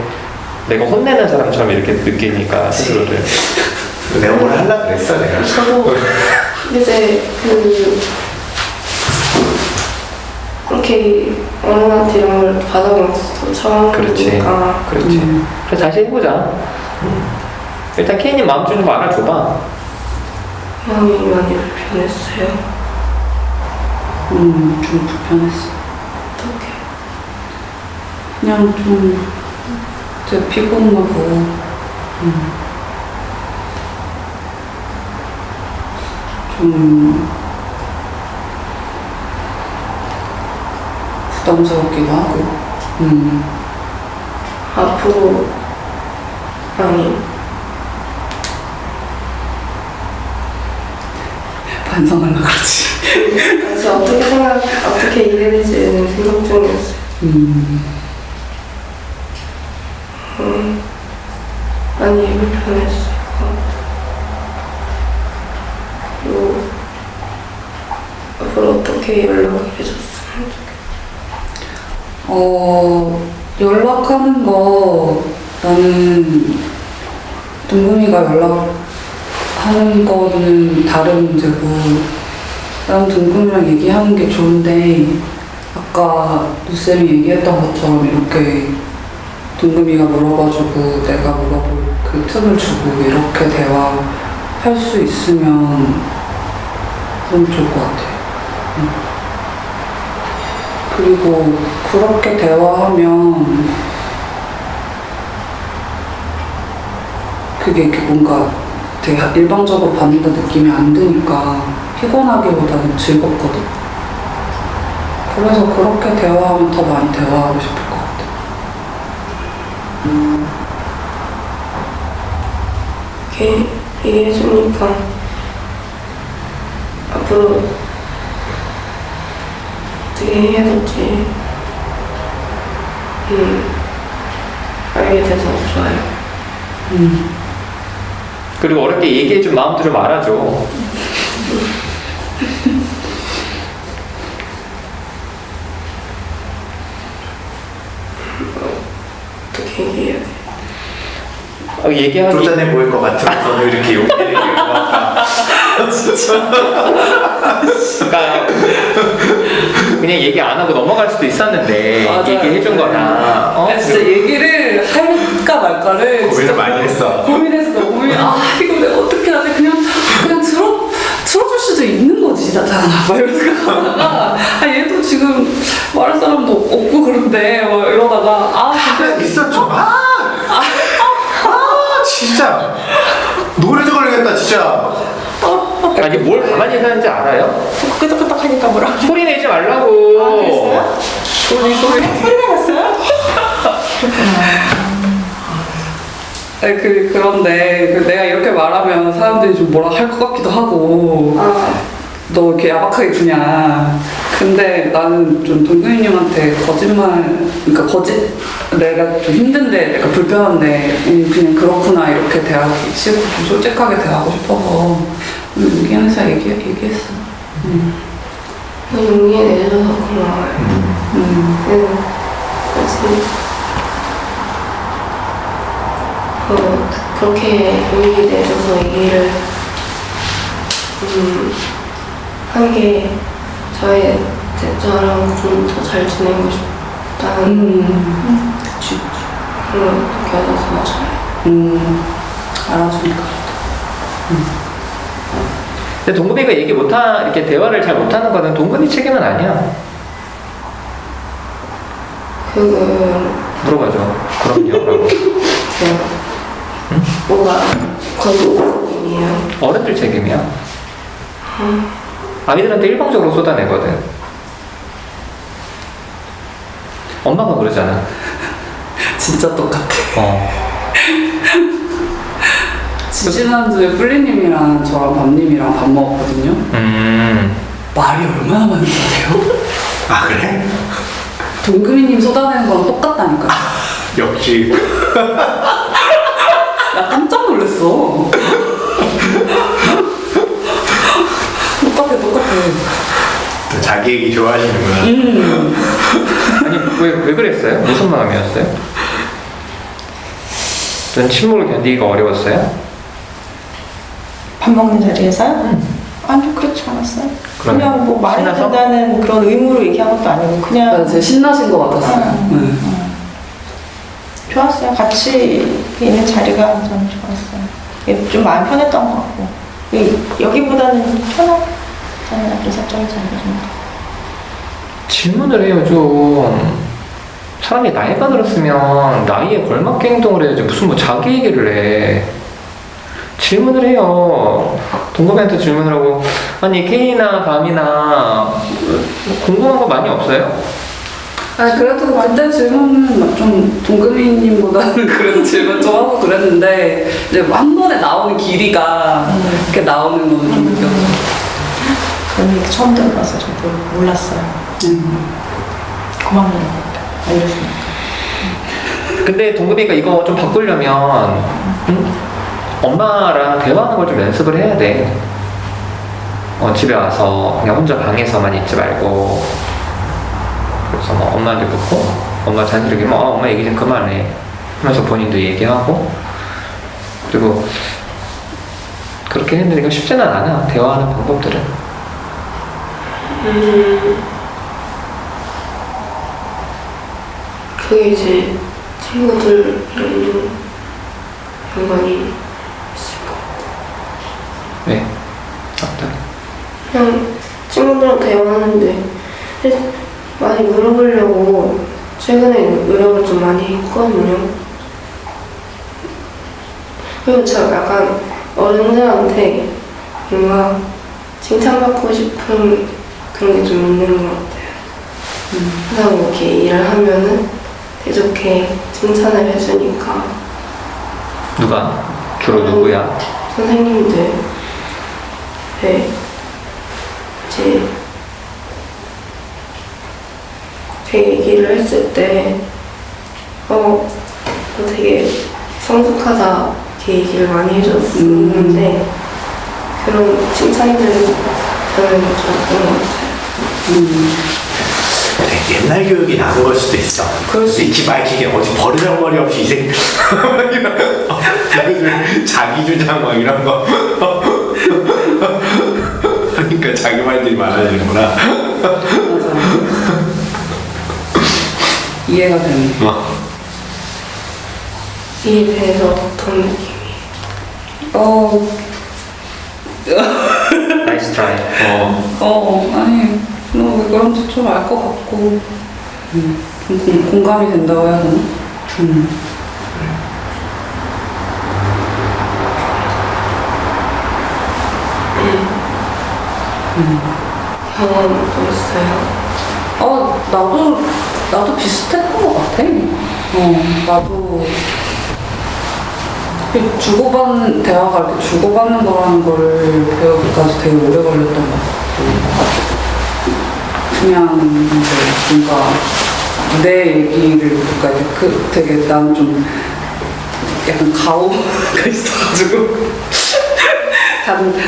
내가 혼내는 사람처럼 이렇게 느끼니까 스스로를. 내가 뭘 하려고 그랬어 내가. 저도 이제 그렇게 언어한테 이런 걸 받아본 것도 처음 그렇지. 보니까 그렇지. 그래서 다시 해보자. 일단 K님 마음 좀 알아줘봐. 마음이 많이 불편했어요. 좀 불편했어. 어떻게? 그냥 좀 되게 피곤하고 좀 부담스럽기도 하고. 앞으로 아니 반성하려고 그러지. 다시 어떻게 일해야 될지는 생각 중이었어요. 많이 불편했을 것 같아요. 그리고 앞으로 어떻게 연락을 해줬으면 좋겠어요. 연락하는 거 나는 동금이가 연락하는 거는 다른 문제고 난 동금이랑 얘기하는 게 좋은데 아까 누쌤이 얘기했던 것처럼 이렇게 동금이가 물어봐주고 내가 물어볼 그 틈을 주고 이렇게 대화할 수 있으면 너무 좋을 것 같아요. 그리고 그렇게 대화하면 그게 이렇게 뭔가 되게 일방적으로 받는다는 느낌이 안 드니까 피곤하기보다는 즐겁거든. 그래서 그렇게 대화하면 더 많이 대화하고 싶을 것 같아. 이렇게 얘기해주니까 앞으로 어떻게 해야 될지 알게 돼서 좋아요. 그리고 어렵게 얘기해준 마음도 좀 알아줘. 어떻게 얘기해야 돼? 얘기하기 쪼잔해 보일 것 같으면서도 이렇게 욕해내기 고맙다. 그러니까 그냥 얘기 안 하고 넘어갈 수도 있었는데 맞아요. 얘기해준 거나 진짜 얘기를 할까 말까를 고민을 많이 했어. 고민했어. 이거 내가 어떻게 하지? 그냥 들어줄 수도 있는 거지, 진짜. 막 이런 생각하다가 얘도 지금 말할 사람도 없고 그런데 막 이러다가 있었죠. 진짜 노래 좀 걸리겠다 진짜. 아니 뭘 가만히 사는지 알아요? 끄덕끄덕 하니까 뭐라. 소리 내지 말라고. 그랬어요? 소리가 났어요? 그런데 내가 이렇게 말하면 사람들이 좀 뭐라 할 것 같기도 하고 너 이렇게 야박하게 구냐. 근데 나는 좀 동근이님한테 그러니까 내가 좀 힘든데 내가 불편한데 그냥 그렇구나 이렇게 대하기 싫고 좀 솔직하게 대하고 싶어서 용기내서 얘기했어. 용기 내줘서 고마워요. 그렇게 용기 내줘서 얘기를 한 게 저랑 좀 더 잘 지내고 싶다는 그치. 그런 걸 느껴져서 좋아요. 알아주니까. 근데 동근이가 이렇게 대화를 잘 못하는 거는 동근이 책임은 아니야. 물어봐줘. 그럼요. 뭐가 거짓말이에요? 어른들 책임이야. 아이들한테 일방적으로 쏟아내거든. 엄마가 그러잖아. 진짜 똑같아. 지난주에 플리님이랑 저랑 밤님이랑 밥 먹었거든요. 말이 얼마나 많은 줄 아세요? 아 그래? 동금이님 쏟아내는 거랑 똑같다니까. 역시 나 깜짝 놀랐어. 똑같아. 또 자기 얘기 좋아하시는구나. 아니 왜 그랬어요? 무슨 마음이었어요? 전 침묵을 견디기가 어려웠어요? 밥 먹는 자리에서요? 아니 그렇지 않았어요. 그러면 그냥 뭐 말이 신나서? 된다는 그런 의무로 얘기한 것도 아니고 그냥 제가 신나신 것 같았어요. 좋았어요. 같이 있는 자리가 저는 좋았어요. 좀 마음 편했던 것 같고 여기보다는 편하다는 나쁜 사정이지 않나. 질문을 해요 좀. 사람이 나이가 들었으면 나이에 걸맞게 행동을 해야지 무슨 뭐 자기 얘기를 해. 질문을 해요. 동급이한테 질문을 하고 아니 K나 밤이나 궁금한 거 많이 없어요? 아 그래도 그때 질문은 좀 동금이님보다는 그래도 질문 좀 하고 그랬는데 이제 한 번에 나오는 길이가 이렇게 나오는 거는 좀 느꼈어요. 그런 얘기 처음 들어봐서 좀 몰랐어요. 고맙네요. 알려주니까. 근데 동급이가 이거 좀 바꾸려면 엄마랑 대화하는 걸 좀 연습을 해야 돼. 집에 와서 그냥 혼자 방에서만 있지 말고, 그래서 뭐 엄마한테 묻고 엄마 잔소리 뭐 엄마 얘기 좀 그만해 하면서 본인도 얘기하고, 그리고 그렇게 했는데 이거 쉽지는 않아. 대화하는 방법들은. 그게 이제 친구들이랑도 연관이 있을 것 같아요. 네. 어떤? 그냥 친구들랑 대화하는데 많이 물어보려고 최근에 노력을 좀 많이 했거든요. 그리고 제가 약간 어른들한테 뭔가 칭찬받고 싶은 그런 게 좀 있는 것 같아요. 항상 이렇게 일을 하면은 대좋게 칭찬을 해주니까. 누가? 주로 누구야? 선생님들. 네. 이제 제 얘기를 했을 때 너 되게 성숙하다 이렇게 얘기를 많이 해줬었는데 그런 칭찬들은 저는 좋았던 것 같아요. 되게 옛날 교육이 나은 걸 수도 있어. 그럴 수 이렇게 밝히게 어디 버르장머리 없이 이 새끼 자기 주장 막 이런 거. 그러니까 자기 말들이 많아지는구나. 맞아. 이해가 되네. 이에 대해서 어떤 느낌이에요? 나이스 트라이. 아니, 왜 그런지 좀 알 것 같고, 공감이 된다고 해야 되나? 경험도 있어요? 나도 비슷했던 것 같아. 나도 주고받는, 대화가 이렇게 주고받는 거라는 거를 배우기까지 되게 오래 걸렸던 것 같고, 그냥 이제 뭔가 내 얘기를, 그러니까 되게 나는 좀 약간 가오가 있어가지고,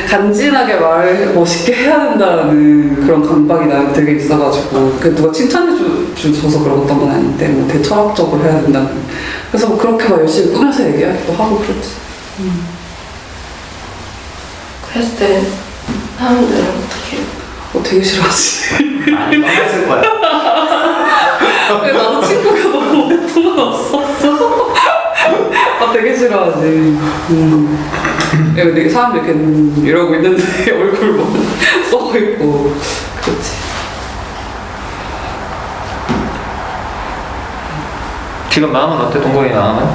간지나게 말을 멋있게 해야 된다는 그런 강박이 나는 되게 있어가지고, 누가 칭찬해 줘서 그랬던 건 아닌데, 뭐 대철학적으로 해야 된다는. 그래서 뭐 그렇게 막 열심히 꾸며서 얘기하기도 하고 그렇지. 그랬을 때 사람들은 어떻게 해요? 되게 싫어하지. 많이 떠났을 거야. 근데 나도 친구가 너무 오랫동안 없었어. 되게 싫어하지. 근데 사람들 이렇게 이러고 있는데 얼굴 뭐 썩어 있고 그렇지. 지금 마음은 어때? 동거의 마음은?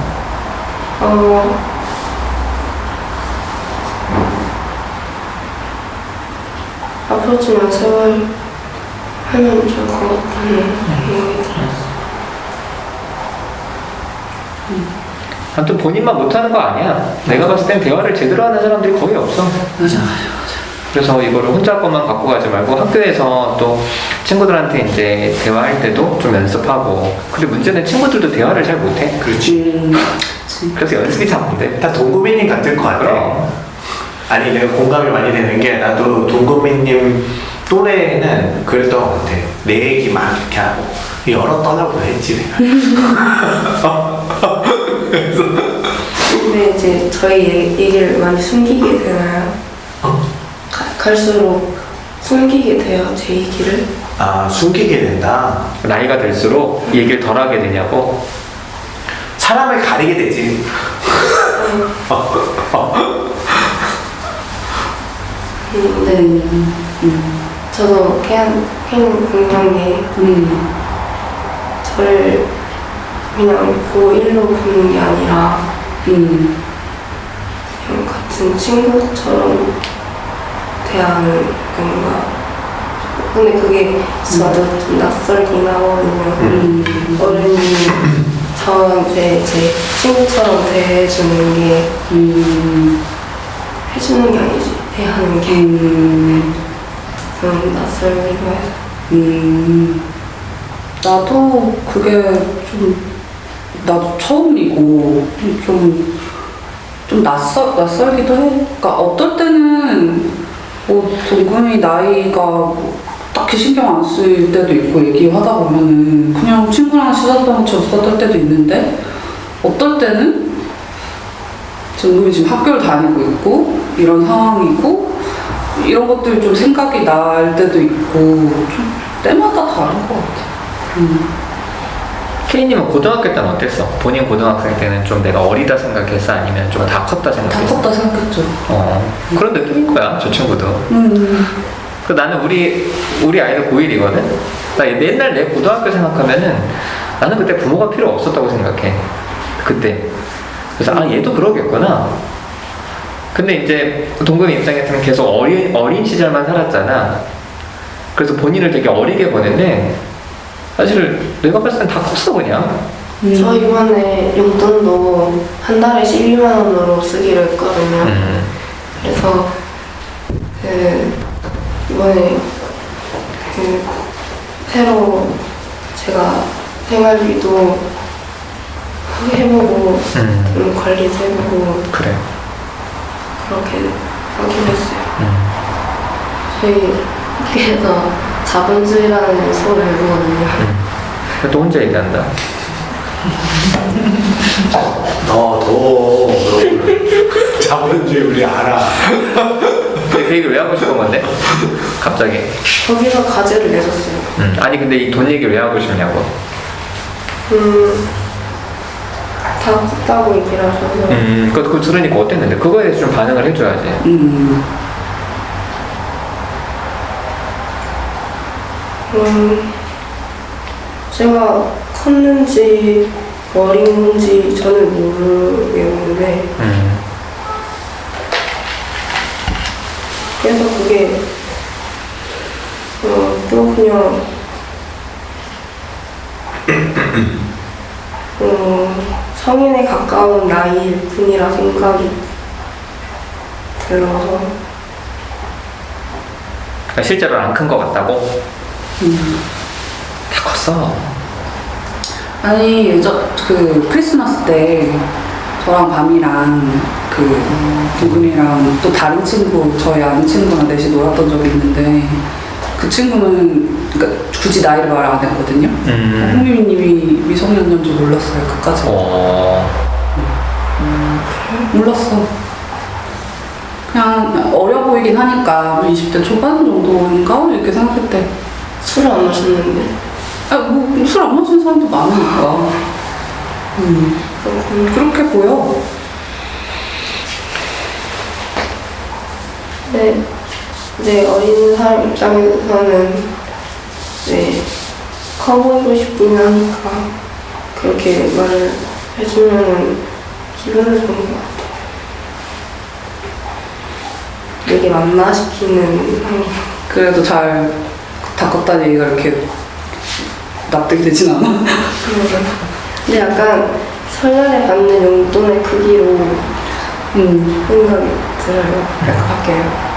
앞으로 좀 연습을 하면 좋을 것 같다는 생각이 들었어요. 아무튼 본인만 못하는 거 아니야. 내가 봤을 땐 대화를 제대로 하는 사람들이 거의 없어. 맞아. 그래서 이거를 혼자 것만 갖고 가지 말고 학교에서 또 친구들한테 이제 대화할 때도 좀 연습하고. 근데 문제는 친구들도 대화를 잘 못해. 그렇지. 그래서 연습이 잘 안 돼. 다 동구민님 같을 것 같아. 그럼. 아니 내가 공감이 많이 되는 게 나도 동구민님 또래는 그랬던 것 같아. 내 얘기 막 이렇게 하고 여러 떠나보려 했지 내가. 그래서 근데 이제 저희 얘기를 많이 숨기게 되나요? 갈수록 숨기게 돼요, 제 얘기를. 숨기게 된다. 나이가 들수록 얘기를 덜 하게 되냐고? 사람을 가리게 되지. 근데 저도 그냥 궁금한 게 저를 그냥 고1로 보는 게 아니라 그냥 같은 친구처럼 대하는 건가 근데 그게 저도 좀 낯설긴 하거든요. 어른이 저한테 제 친구처럼 대해주는 게 해주는 게 아니지 대하는 게 좀 낯설기도 해서. 나도 그게 나도 처음이고 좀 낯설기도 해. 그러니까 어떨 때는 뭐 동금이 나이가 뭐 딱히 신경 안 쓸 때도 있고 얘기하다 보면은 그냥 친구랑 시작했던 것처럼 웃었던 때도 있는데 어떨 때는 동금이 지금 학교를 다니고 있고 이런 상황이고 이런 것들이 좀 생각이 날 때도 있고 좀 때마다 다른 것 같아. 키리님은 고등학교 때는 어땠어? 본인 고등학생 때는 좀 내가 어리다 생각했어? 아니면 좀 다 컸다 다 생각했어? 컸다 생각했죠. 그런 느낌인 거야, 저 친구도. 그 나는 우리 아이들 고1이거든? 나 옛날 내 고등학교 생각하면은 나는 그때 부모가 필요 없었다고 생각해. 그때. 그래서 얘도 그러겠구나. 근데 이제 동근이 입장에서는 계속 어린 시절만 살았잖아. 그래서 본인을 되게 어리게 보는데 사실 내가 봤을 땐 다 컸어 그냥. 저 이번에 용돈도 한 달에 12만 원으로 쓰기로 했거든요. 그래서 이번에 새로 제가 생활비도 해보고 관리도 해보고 그래. 그렇게 하기로 했어요. 저희 학교에서 자본주의라는 수업을 배우거든요. 또 혼자 얘기한다. 너 자본주의 우리 알아. 그 얘기를 왜 하고 싶은 건데? 갑자기. 거기서 과제를 내줬어요. 아니 근데 이 돈 얘기를 왜 하고 싶냐고. 다 컸다고 얘기를 하셔서 그거 들으니까 어땠는데? 그거에 대해서 좀 반응을 해줘야지. 제가 컸는지 어린 건지 저는 모르겠는데 그래서 그게 또 그냥 성인에 가까운 나이일 뿐이라 생각이 들어서 그러니까 실제로 안 큰 것 같다고? 다 컸어. 아니 그 크리스마스 때 저랑 밤이랑 그 누군이랑 또 다른 친구 저희 아는 친구랑 넷이 놀았던 적이 있는데 그 친구는 그러니까 굳이 나이를 말 안 했거든요. 홍미미님이 미성년자인 줄 몰랐어요 그까지. 몰랐어. 그냥 어려 보이긴 하니까 20대 초반 정도인가 이렇게 생각했대. 술을 안 마셨는데 뭐 술 안 마시는 사람도 많으니까. 그렇게 보여. 네, 이제 어린 사람 입장에서는 네, 커 보이고 싶긴 하니까 그렇게 말을 해주면 기분은 좋은 것 같아요. 이게 맞나 싶기는 한 게. 그래도 잘 다 컸다는 얘기가 이렇게 납득이 되진 않아. 근데 약간 설날에 받는 용돈의 크기로 생각이 들어요. 바뀌어요.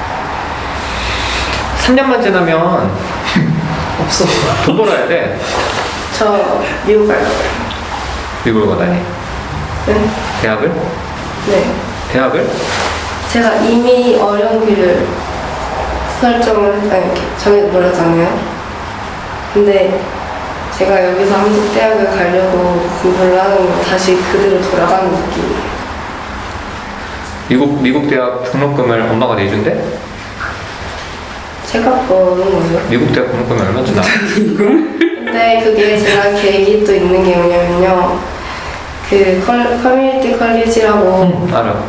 3년만 지나면 없어. 돈 벌어야 돼. 저 미국 갈 거예요. 미국으로 가다니. 네? 대학을? 네. 대학을? 제가 이미 어령기를 정해버렸잖아요. 근데 제가 여기서 한국 대학을 가려고 공부를 하는 거 다시 그대로 돌아가는 느낌이에요. 미국 대학 등록금을 엄마가 내준대? 제가 버는 거죠. 미국 대학 등록금이 얼마나 나와? 근데 그게 제가 계획이 또 있는 게 뭐냐면요. 그 커뮤니티 컬리지라고 알아.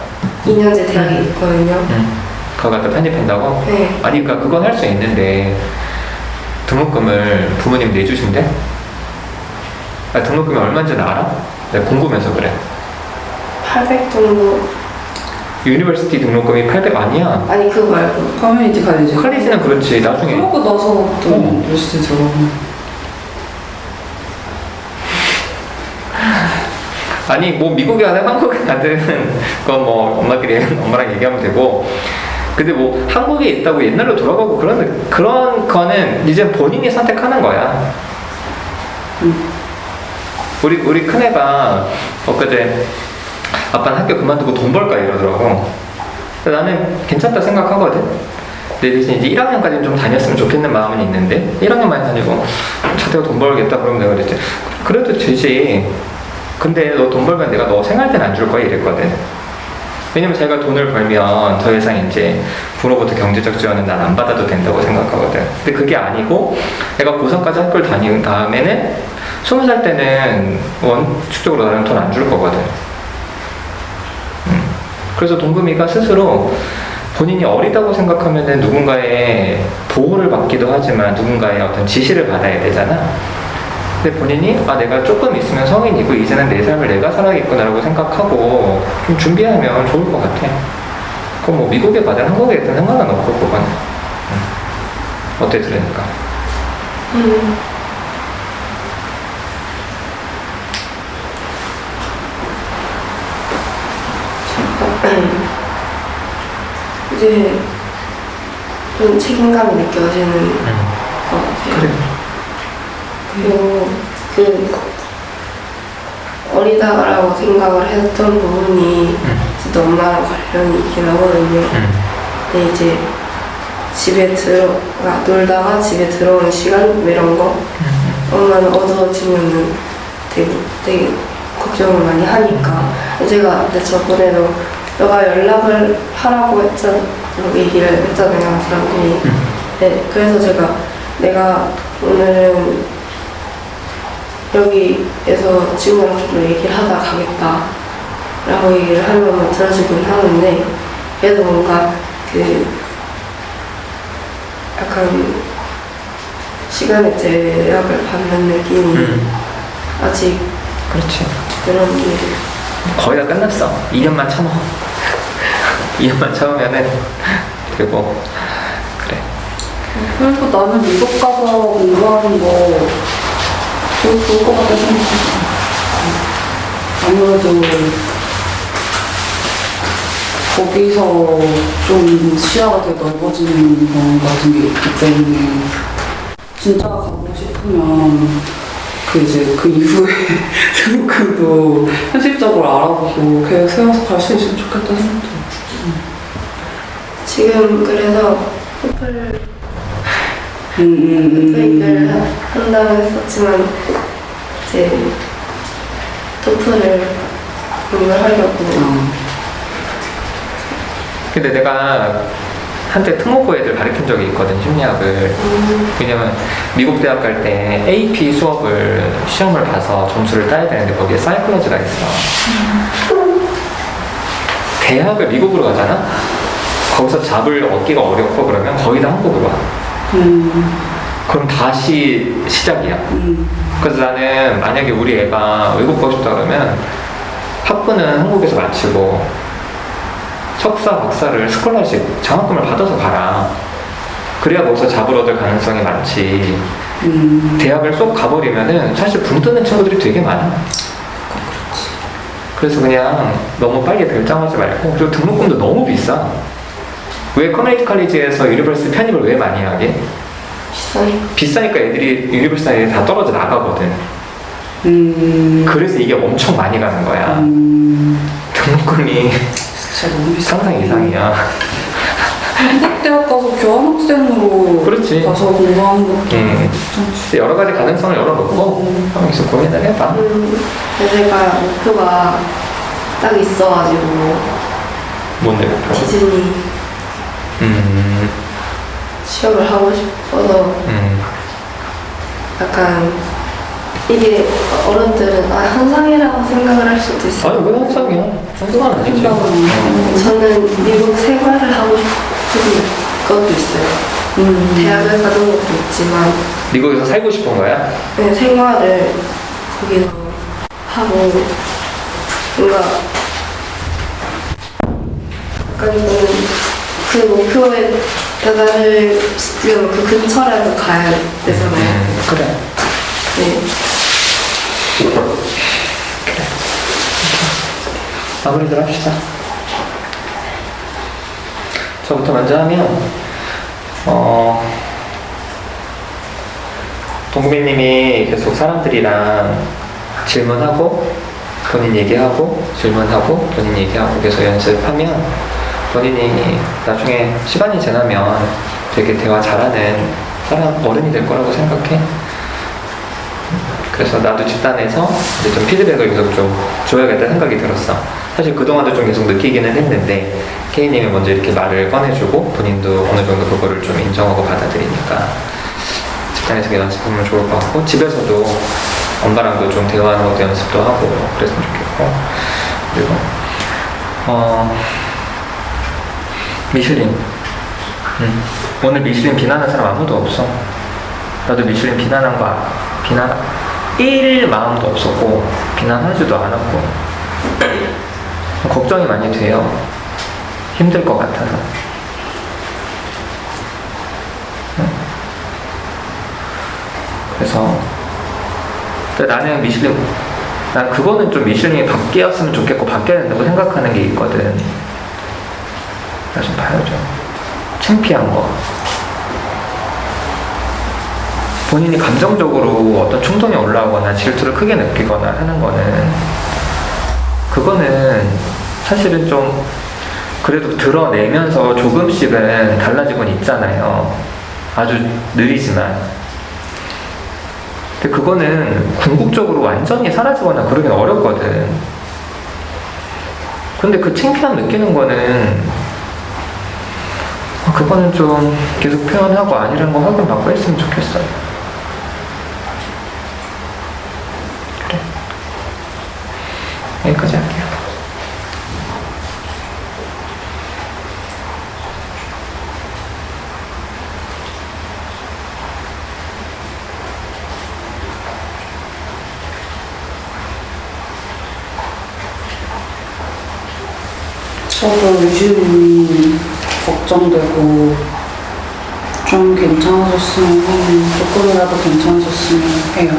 2년제 대학이 있거든요. 그거 갖다 편입한다고? 네. 아니 그러니까 그건 할 수 있는데 등록금을 부모님 내주신대? 등록금이 얼마인지는 알아? 내가 궁금해서 그래. 800 정도. 유니버시티 등록금이 800 아니야. 아니 그거 말고 커뮤니티 칼리지. 칼리지는 그렇지. 나중에 그러고 나서 또 유니버시티 들어가고. 아니 뭐 미국에 가든 한국에 가든 그건 뭐 엄마랑 얘기하면 되고. 근데 뭐 한국에 있다고 옛날로 돌아가고 그런 거는 이제 본인이 선택하는 거야. 우리 큰애가 엊그제 아빠는 학교 그만두고 돈 벌까 이러더라고. 근데 나는 괜찮다 생각하거든. 근데 대신 이제 1학년까지는 좀 다녔으면 좋겠는 마음은 있는데 1학년만 다니고 차대고 돈 벌겠다 그러면 내가 그랬지. 그래도 되지. 근데 너 돈 벌면 내가 너 생활 때는 안 줄 거야 이랬거든. 왜냐면 자기가 돈을 벌면 더 이상 이제 부모부터 경제적 지원은 난 안 받아도 된다고 생각하거든. 근데 그게 아니고 내가 고3까지 학교를 다닌 다음에는 20살 때는 원칙적으로 나는 돈 안 줄 거거든. 그래서 동금이가 스스로 본인이 어리다고 생각하면은 누군가의 보호를 받기도 하지만 누군가의 어떤 지시를 받아야 되잖아. 근데 본인이 내가 조금 있으면 성인이고 이제는 내 삶을 내가 살아야겠구나라고 생각하고 좀 준비하면 좋을 것 같아. 그럼 뭐 미국에 가든 한국에 있든 상관은 없고 그건. 어때 들으니까? 이제 좀 책임감이 느껴지는 것 같아요. 그래. 그리고 어리다라고 생각을 했던 부분이 진짜 엄마랑 관련이 있긴 하거든요. 근데 이제 집에 놀다가 집에 들어오는 시간 이런 거 엄마는 어두워지면은 되게 걱정을 많이 하니까 근데 저번에도 너가 연락을 하라고 얘기를 했잖아요 사람들이. 네, 그래서 내가 오늘은 여기에서 친구랑 좀 더 얘기를 하다 가겠다 라고 얘기를 하려면 들어주긴 하는데 그래도 뭔가 약간 시간의 제약을 받는 느낌이 아직 그렇지. 그런 게 거의 다 끝났어. 2년만 참아. 2년만 참으면은 되고 그래. 그리고 나는 미국 가서 공부하는 거 되게 좋을 것 같다 생각해. 아무래도 거기서 좀 시야가 되게 넓어지는 거 같은 게 있기 때문에 진짜 가고 싶으면 그 이후에 등록금도 현실적으로 알아보고 계획 세워서 갈 수 있으면 좋겠다 생각해. 지금 그래서 토플을 한다고 했었지만 이제 토플을 공부하려고. 근데 내가 한때 특목고 애들 가르친 적이 있거든, 심리학을. 왜냐면 미국 대학 갈 때 AP 수업을 시험을 봐서 점수를 따야 되는데 거기에 사이클러지가 있어. 대학을 미국으로 가잖아? 거기서 잡을 얻기가 어렵고 그러면 거의 다 한국으로 와. 그럼 다시 시작이야. 그래서 나는 만약에 우리 애가 외국 가고 싶다 그러면 학부는 한국에서 마치고 석사, 박사를 스콜러십 장학금을 받아서 가라. 그래야 거기서 잡을 얻을 가능성이 많지. 대학을 쏙 가버리면은 사실 붕 뜨는 친구들이 되게 많아. 그래서 그냥 너무 빨리 결정하지 말고. 그리고 등록금도 너무 비싸. 왜 커뮤니티 칼리지에서 유니버시티 편입을 왜 많이 하게? 비싸니까 애들이 유니버시티 애들이 다 떨어져 나가거든. 그래서 이게 엄청 많이 가는 거야. 등록금이 진짜 너무 비싸. 상상 이상이야. 한국 대학 가서 교환학생으로 그렇지. 가서 공부하는 것도 근데 여러 가지 가능성을 열어놓고 여기서 고민을 해봐. 제가 목표가 딱 있어가지고 뭔데 목표? 디즈니 취업을 하고 싶어서 약간 이게 어른들은 현상이라고 생각을 할 수도 있어요. 아니 왜 항상이야? 항상은 아니지. 저는 미국 생활을 하고 싶은 것도 있어요. 대학을 가는 것도 있지만 미국에서 살고 싶은 거야? 네, 생활을 거기서 하고 뭔가 약간 저는 그 목표에 다다르려면 그 근처라도 가야 되잖아요. 그래. 네. 마무리들 합시다. 저부터 먼저 하면, 동구민님이 계속 사람들이랑 질문하고, 본인 얘기하고, 질문하고, 본인 얘기하고 계속 연습하면, 본인이 나중에 시간이 지나면 되게 대화 잘하는 사람, 어른이 될 거라고 생각해. 그래서 나도 집단에서 이제 좀 피드백을 계속 좀 줘야겠다 생각이 들었어. 사실 그동안도 좀 계속 느끼기는 했는데 K님이 먼저 이렇게 말을 꺼내주고 본인도 어느 정도 그거를 좀 인정하고 받아들이니까 집단에서 연습하면 좋을 것 같고, 집에서도 엄마랑도 좀 대화하는 것도 연습도 하고 그랬으면 좋겠고, 그리고 미슐린, 오늘 미슐린 비난하는 사람 아무도 없어. 나도 미슐린 비난한 거 일 마음도 없었고 비난하지도 않았고 걱정이 많이 돼요. 힘들 것 같아서. 그래서 나는 미슐린, 난 그거는 좀 미슐린이 바뀌었으면 좋겠고 바뀌어야 된다고 생각하는 게 있거든. 나 좀 봐야죠. 창피한 거. 본인이 감정적으로 어떤 충동이 올라오거나 질투를 크게 느끼거나 하는 거는, 그거는 사실은 좀 그래도 드러내면서 조금씩은 달라지곤 있잖아요. 아주 느리지만. 근데 그거는 궁극적으로 완전히 사라지거나 그러긴 어렵거든. 근데 그 창피함 느끼는 거는, 그거는 좀 계속 표현하고 아니라는 거 확인받고 했으면 좋겠어요. 그래. 여기까지 할게요. 저도 유지분이 걱정되고 좀 괜찮아졌으면 해요. 조금이라도 괜찮아졌으면 해요.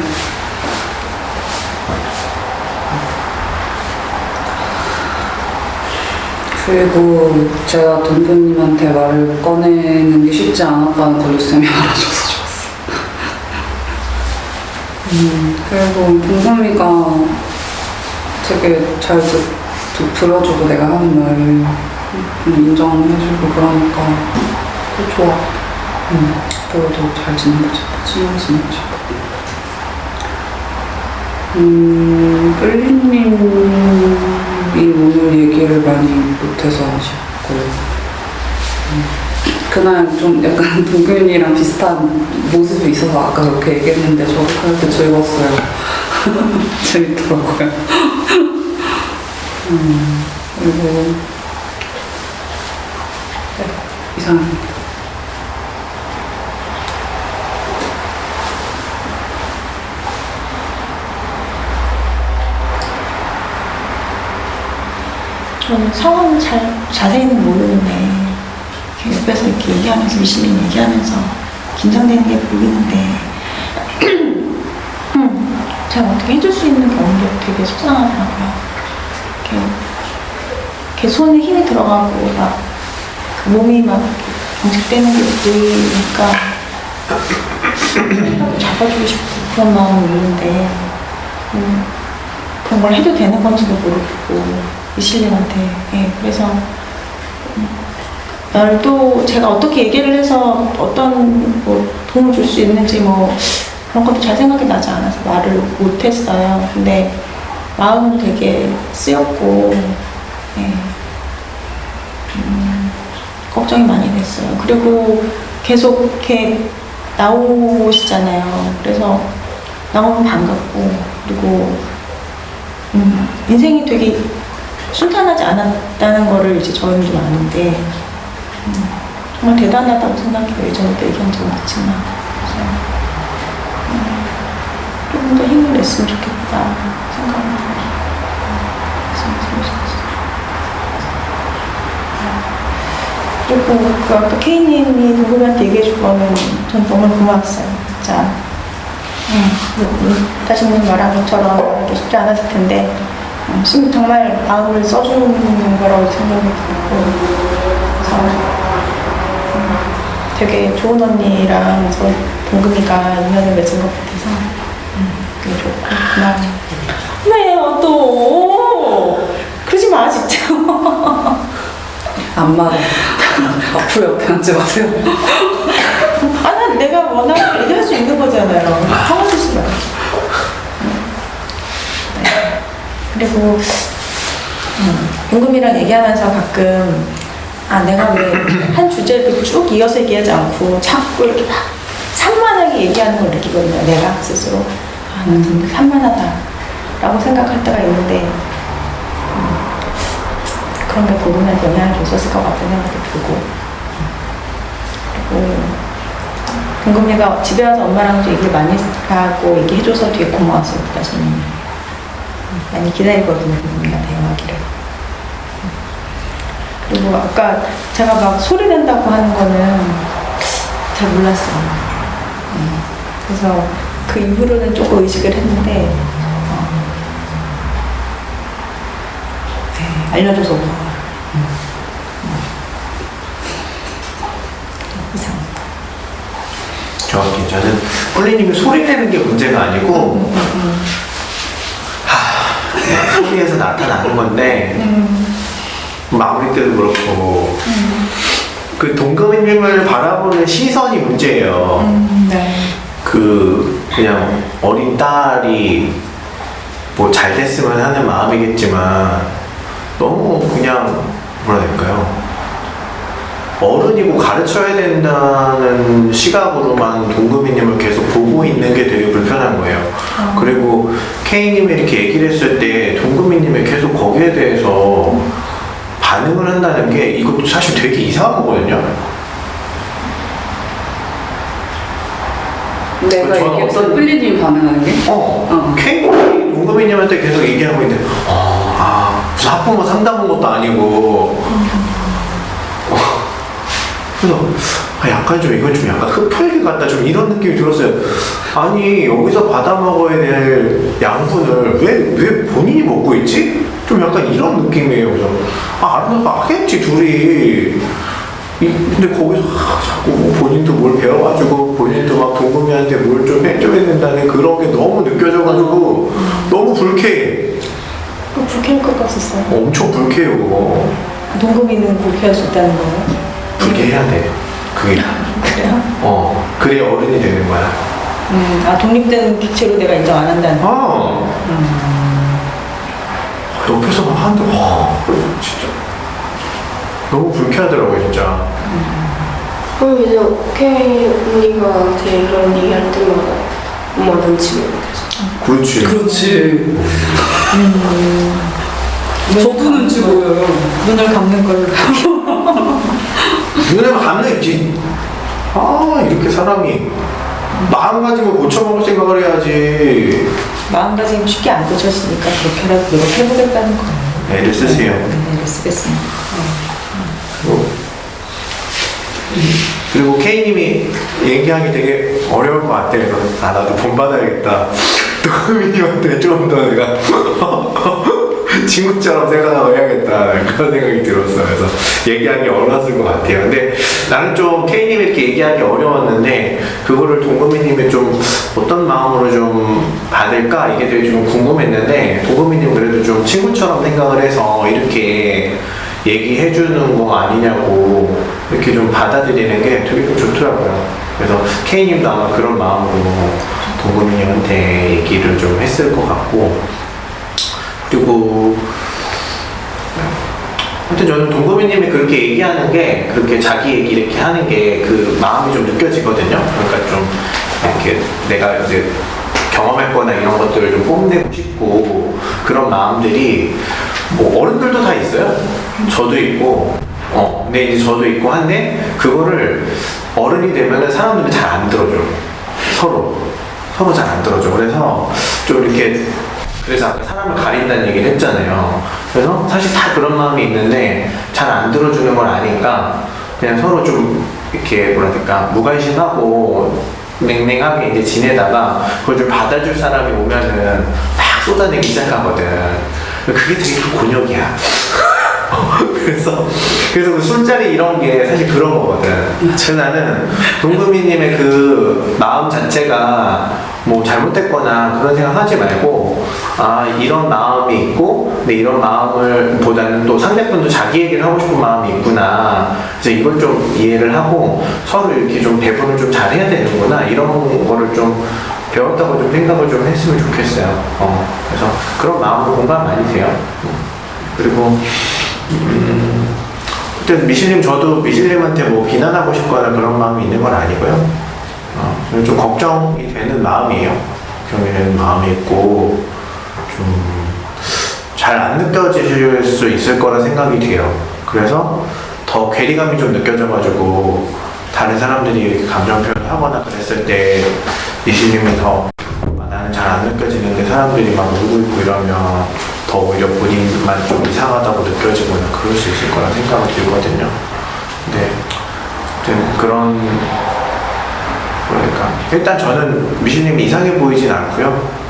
그리고 제가 동표님한테 말을 꺼내는 게 쉽지 않았다는 걸 쌤이 알아줘서 좋았어요. 그리고 동표미가 되게 잘 들어주고 내가 하는 말을 좀 인정해주고 그러니까 또 좋아. 앞으로도 잘 지내보자. 친하게 지내보자. 끌리님이 오늘 얘기를 많이 못해서 아쉽고, 그날 좀 약간 동균이랑 비슷한 모습이 있어서 아까 그렇게 얘기했는데 저도 그렇게 즐거웠어요. 재밌더라고요. 그리고 이상합니다. 저는 상황을 자세히는 모르는데 이렇게 옆에서 이렇게 얘기하면서 미실린 얘기하면서 긴장되는 게 보이는데 제가 어떻게 해줄 수 있는 게 없는 게 되게 속상하더라고요. 이렇게 손에 힘이 들어가고 막 그 몸이 막 경직되는 게 보이니까 잡아주고 싶고 그런 마음이 있는데 그런 걸 해도 되는 건지도 모르겠고 미실린한테. 예, 그래서 날 또 제가 어떻게 얘기를 해서 어떤 뭐 도움을 줄 수 있는지 뭐 그런 것도 잘 생각이 나지 않아서 말을 못했어요. 근데 마음은 되게 쓰였고, 예. 걱정이 많이 됐어요. 그리고 계속 이렇게 나오시잖아요. 그래서 나오면 반갑고, 그리고 인생이 되게 순탄하지 않았다는 거를 이제 저는 좀 아는데 정말 대단하다고 생각해요. 예전에도 얘기한 적은 있지만. 그래서 조금 더 힘을 냈으면 좋겠다 생각합니다. 그래서 그리고 그 아까 K님이 동급이한테 얘기해준 거는 전 너무 고마웠어요. 진짜. 다시는 말한 것처럼 말하기 쉽지 않았을 텐데 정말 마음을 써주는 거라고 생각이 들고 그래서 되게 좋은 언니랑 저 동급이가 인연을 맺은 것 같아서 되게 좋고 고마워요. 왜요 또? 그러지 마 진짜. 안 맞아. 앞으로 옆에 앉지 마세요. 난 내가 원하는 얘기할 수 있는 거잖아요. 상관 쓰지 말고. 네. 그리고 동금이랑 얘기하면서 가끔 내가 왜 한 주제를 쭉 이어서 얘기하지 않고 자꾸 이렇게 막 산만하게 얘기하는 걸 느끼거든요. 내가 스스로 나 근데 산만하다라고 생각할 때가 있는데 그런 게 동금이한테 영향을 줬었을 것 같다는 생각도 들고 그리고 동금이가 집에 와서 엄마랑도 얘기를 많이 하고 얘기해줘서 되게 고마웠어요. 다시는 많이 기다리거든요. 동금이가 대화하기를. 그리고 아까 제가 막 소리 낸다고 하는 거는 잘 몰랐어요. 그래서 그 이후로는 조금 의식을 했는데 네, 알려줘서 고마워요. 이상. 정확히 저는 홀리님이 소리 내는 게 문제가 아니고 소리에서 나타나는 건데 마무리 때도 그렇고 그 동금이님을 바라보는 시선이 문제예요. 네. 그냥 어린 딸이 뭐 잘 됐으면 하는 마음이겠지만 너무 그냥 뭐라 해야 될까요? 어른이고 가르쳐야 된다는 시각으로만 동금이님을 계속 보고 있는 게 되게 불편한 거예요. 그리고 K님이 이렇게 얘기를 했을 때 동금이님이 계속 거기에 대해서 반응을 한다는 게 이것도 사실 되게 이상한 거거든요. 내가 저는 얘기했을 때 어떤- 뿔리님이 반응하는 게? K님이 동금이님한테 계속 얘기하고 있는데 무슨 학부모 상담 온 것도 아니고 그래서 약간 좀 이건 좀 약간 흡혈귀 같다 좀 이런 느낌이 들었어요. 아니 여기서 받아 먹어야 될 양분을 왜 본인이 먹고 있지? 좀 약간 이런 느낌이에요. 그래서 알아서 하겠지 둘이. 근데 거기서 자꾸 뭐 본인도 뭘 배워가지고 본인도 막 동금이한테 뭘 좀 해줘야 된다는 그런 게 너무 느껴져가지고 너무 불쾌해. 불쾌할 것 같았어요. 엄청 불쾌해요 그거. 동금이는 불쾌할 수 있다는 거예요? 불쾌해야 돼. 그게. 그래요? 그래 어른이 되는 거야. 독립된 기체로 내가 인정 안 한다는 거. 옆에서 막 하는데 진짜 너무 불쾌하더라고요 진짜. 그럼 이제 오케이 언니가 나한테 이런 얘기할 때마다 엄마 눈치 보게 되죠. 그렇지. 그렇지. 저도 눈치 보여요. 눈을 감는 걸로. 눈에 감는 있지. 이렇게 사람이 마음가짐을 고쳐먹을 생각을 해야지. 마음가짐이 쉽게 안 고쳐지니까 그렇게라도 노력해보겠다는 거예요. 애를 쓰세요. 네, 애를 쓰겠습니다. 그리고 K님이 얘기하기 되게 어려울 것 같아요. 나도 본받아야겠다. 도민님한테 좀 더 내가 친구처럼 생각하고 해야겠다 그런 생각이 들었어요. 그래서 얘기하기 어려웠을 것 같아요. 근데 나는 좀 K님이 이렇게 얘기하기 어려웠는데 그거를 동금이님이 좀 어떤 마음으로 좀 받을까 이게 되게 좀 궁금했는데 동금이님 그래도 좀 친구처럼 생각을 해서 이렇게 얘기해주는 거 아니냐고 이렇게 좀 받아들이는 게 되게 좀 좋더라고요. 그래서 K님도 아마 그런 마음으로 동금이님한테 얘기를 좀 했을 것 같고 그리고 하여튼 저는 동금이님이 그렇게 얘기하는 게 그렇게 자기 얘기 이렇게 하는 게 그 마음이 좀 느껴지거든요. 그러니까 좀 이렇게 내가 이제 경험했거나 이런 것들을 좀 뽐내고 싶고 그런 마음들이 뭐 어른들도 다 있어요. 저도 있고 근데 이제 저도 있고 한데 그거를 어른이 되면은 사람들이 잘 안 들어줘요. 서로 잘 안 들어줘. 그래서 좀 이렇게 그래서 아까 사람을 가린다는 얘기를 했잖아요. 그래서 사실 다 그런 마음이 있는데 잘 안 들어주는 걸 아니까 그냥 서로 좀 이렇게 뭐라 해야 될까 무관심하고 맹맹하게 이제 지내다가 그걸 좀 받아줄 사람이 오면은 막 쏟아내기 시작하거든. 그게 되게 또 곤욕이야. 그래서 그 술자리 이런 게 사실 그런 거거든. 그래서 나는 동금이님의 그 마음 자체가 뭐 잘못됐거나 그런 생각 하지 말고, 아 이런 마음이 있고 근데 이런 마음을 보다는 또 상대편도 자기 얘기를 하고 싶은 마음이 있구나, 그래서 이걸 좀 이해를 하고 서로 이렇게 좀 배분을 좀 잘 해야 되는구나, 이런 거를 좀 배웠다고 좀 생각을 좀 했으면 좋겠어요. 그래서 그런 마음으로 공감 많이 돼요. 그리고 그때 미실님, 저도 미실님한테 뭐 비난하고 싶거나 그런 마음이 있는 건 아니고요. 좀 걱정이 되는 마음이에요. 걱정이 되는 마음이 있고 좀 잘 안 느껴지실 수 있을 거라 생각이 돼요. 그래서 더 괴리감이 좀 느껴져가지고 다른 사람들이 이렇게 감정 표현을 하거나 그랬을 때 미실님이 더 나는 잘 안 느껴지는데 사람들이 막 울고 있고 이러면 더 오히려 본인만 좀 이상하다고 느껴지거나 그럴 수 있을 거라 생각이 들거든요. 근데 아무튼 그런, 그러니까 일단 저는 미실님이 이상해 보이진 않고요.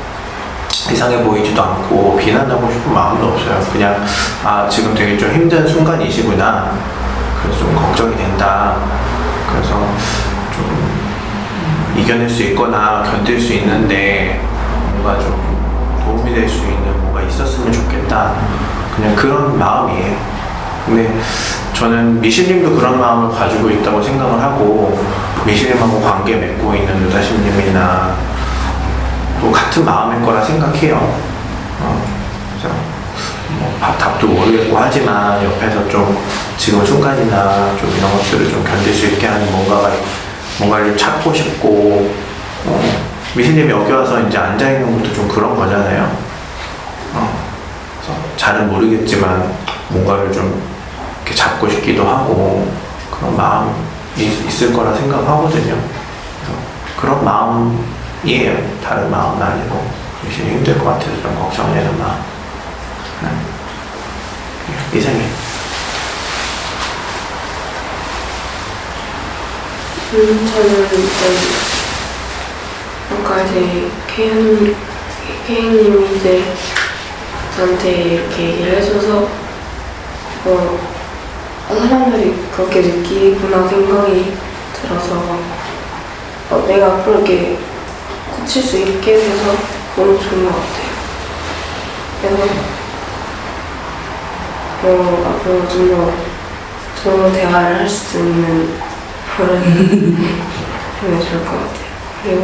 이상해 보이지도 않고 비난하고 싶은 마음도 없어요. 그냥 아 지금 되게 좀 힘든 순간이시구나, 그래서 좀 걱정이 된다, 그래서 좀 이겨낼 수 있거나 견딜 수 있는데 뭔가 좀 도움이 될 수 있는 뭐가 있었으면 좋겠다, 그냥 그런 마음이에요. 근데 저는 미실님도 그런 마음을 가지고 있다고 생각을 하고, 미실님하고 관계 맺고 있는 유다심님이나 또 같은 마음일 거라 생각해요. 그래서 뭐 답도 모르겠고 하지만 옆에서 좀 지금 순간이나 좀 이런 것들을 좀 견딜 수 있게 하는 뭔가를 찾고 싶고, 미실님이 여기 와서 이제 앉아 있는 것도 좀 그런 거잖아요. 그래서 잘은 모르겠지만 뭔가를 좀 이렇게 잡고 싶기도 하고 그런 마음이 있을 거라 생각하거든요. 그래서 그런 마음이에요. 다른 마음은 아니고 미실이 힘들 것 같아서 좀 걱정되는 마음. 이상해. 저는 아까 이제 케이님이 이제 저한테 이렇게 얘기를 해줘서 사람들이 그렇게 느끼구나 생각이 들어서 내가 앞으로 이렇게 고칠 수 있게 돼서 너무 좋은 것 같아요. 그래서 앞으로 좀 더 좋은 대화를 할 수 있는 그런 하면 좋을 것 같아요. 그리고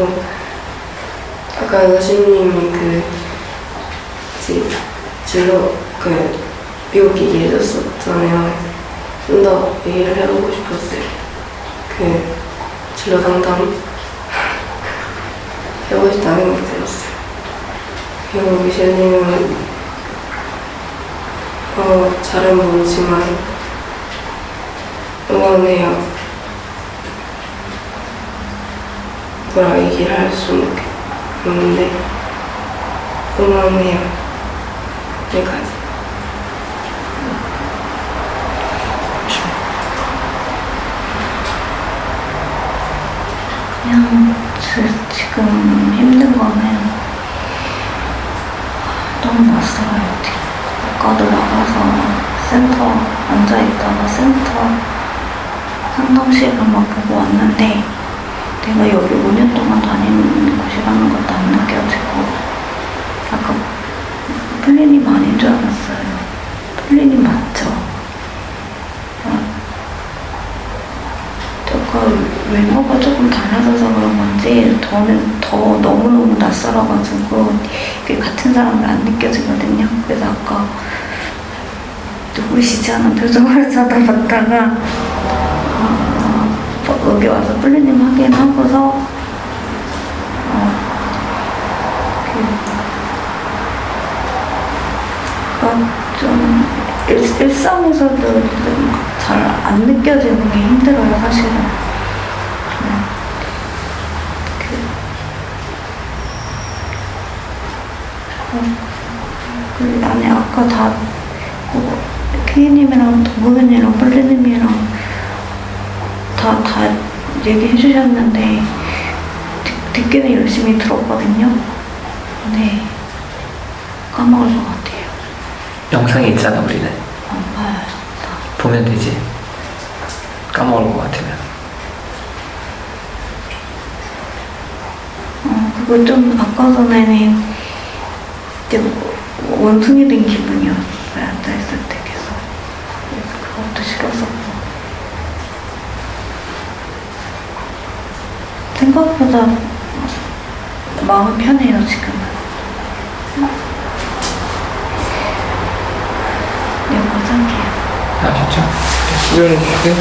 아까 여신님이 진로 미국 얘기해줬었잖아요. 좀 더 얘기를 해보고 싶었어요. 진로 상담 해보고 싶다는 생각이 들었어요. 그리고 미셸님은 잘은 모르지만 응원해요. 뭐라 얘기를 할 수는 없는데 응원해요. 여기까지. 그냥 지금 힘든 거는 너무 낯설어요. 아까도 나가서 센터 앉아있다가 센터 상담실만 보고 왔는데 내가 여기 5년 동안 다니는 곳이라는 것도 안 느껴지고, 아까 플리님 아닌 줄 알았어요. 플리님 맞죠? 제가 외모가 조금 달라져서 그런 건지 더 너무너무 낯설어가지고 이게 같은 사람을 안 느껴지거든요. 그래서 아까 누구시지 않은 표정을 쳐다봤다가 여기 와서 플리님 확인하고서 좀 일상에서도 잘 안 느껴지는 게 힘들어요, 사실은. 아니 아까 다 케이님이랑 동구현이랑 플리님이랑 다 얘기해 주셨는데 듣기는 열심히 들었거든요. 근데 까먹을 것 같아요. 영상이 있잖아 우리는. 안 봐요. 보면 되지. 까먹을 것 같으면. 그거 좀 아까 전에는 이제 원숭이 된 기분이었어요. 앉아있을 때 계속. 그래서 그것도 싫었었고. 생각보다 마음 편해요, 지금은. 여보 상쾌해요. 아셨죠? 수혈해 줄게.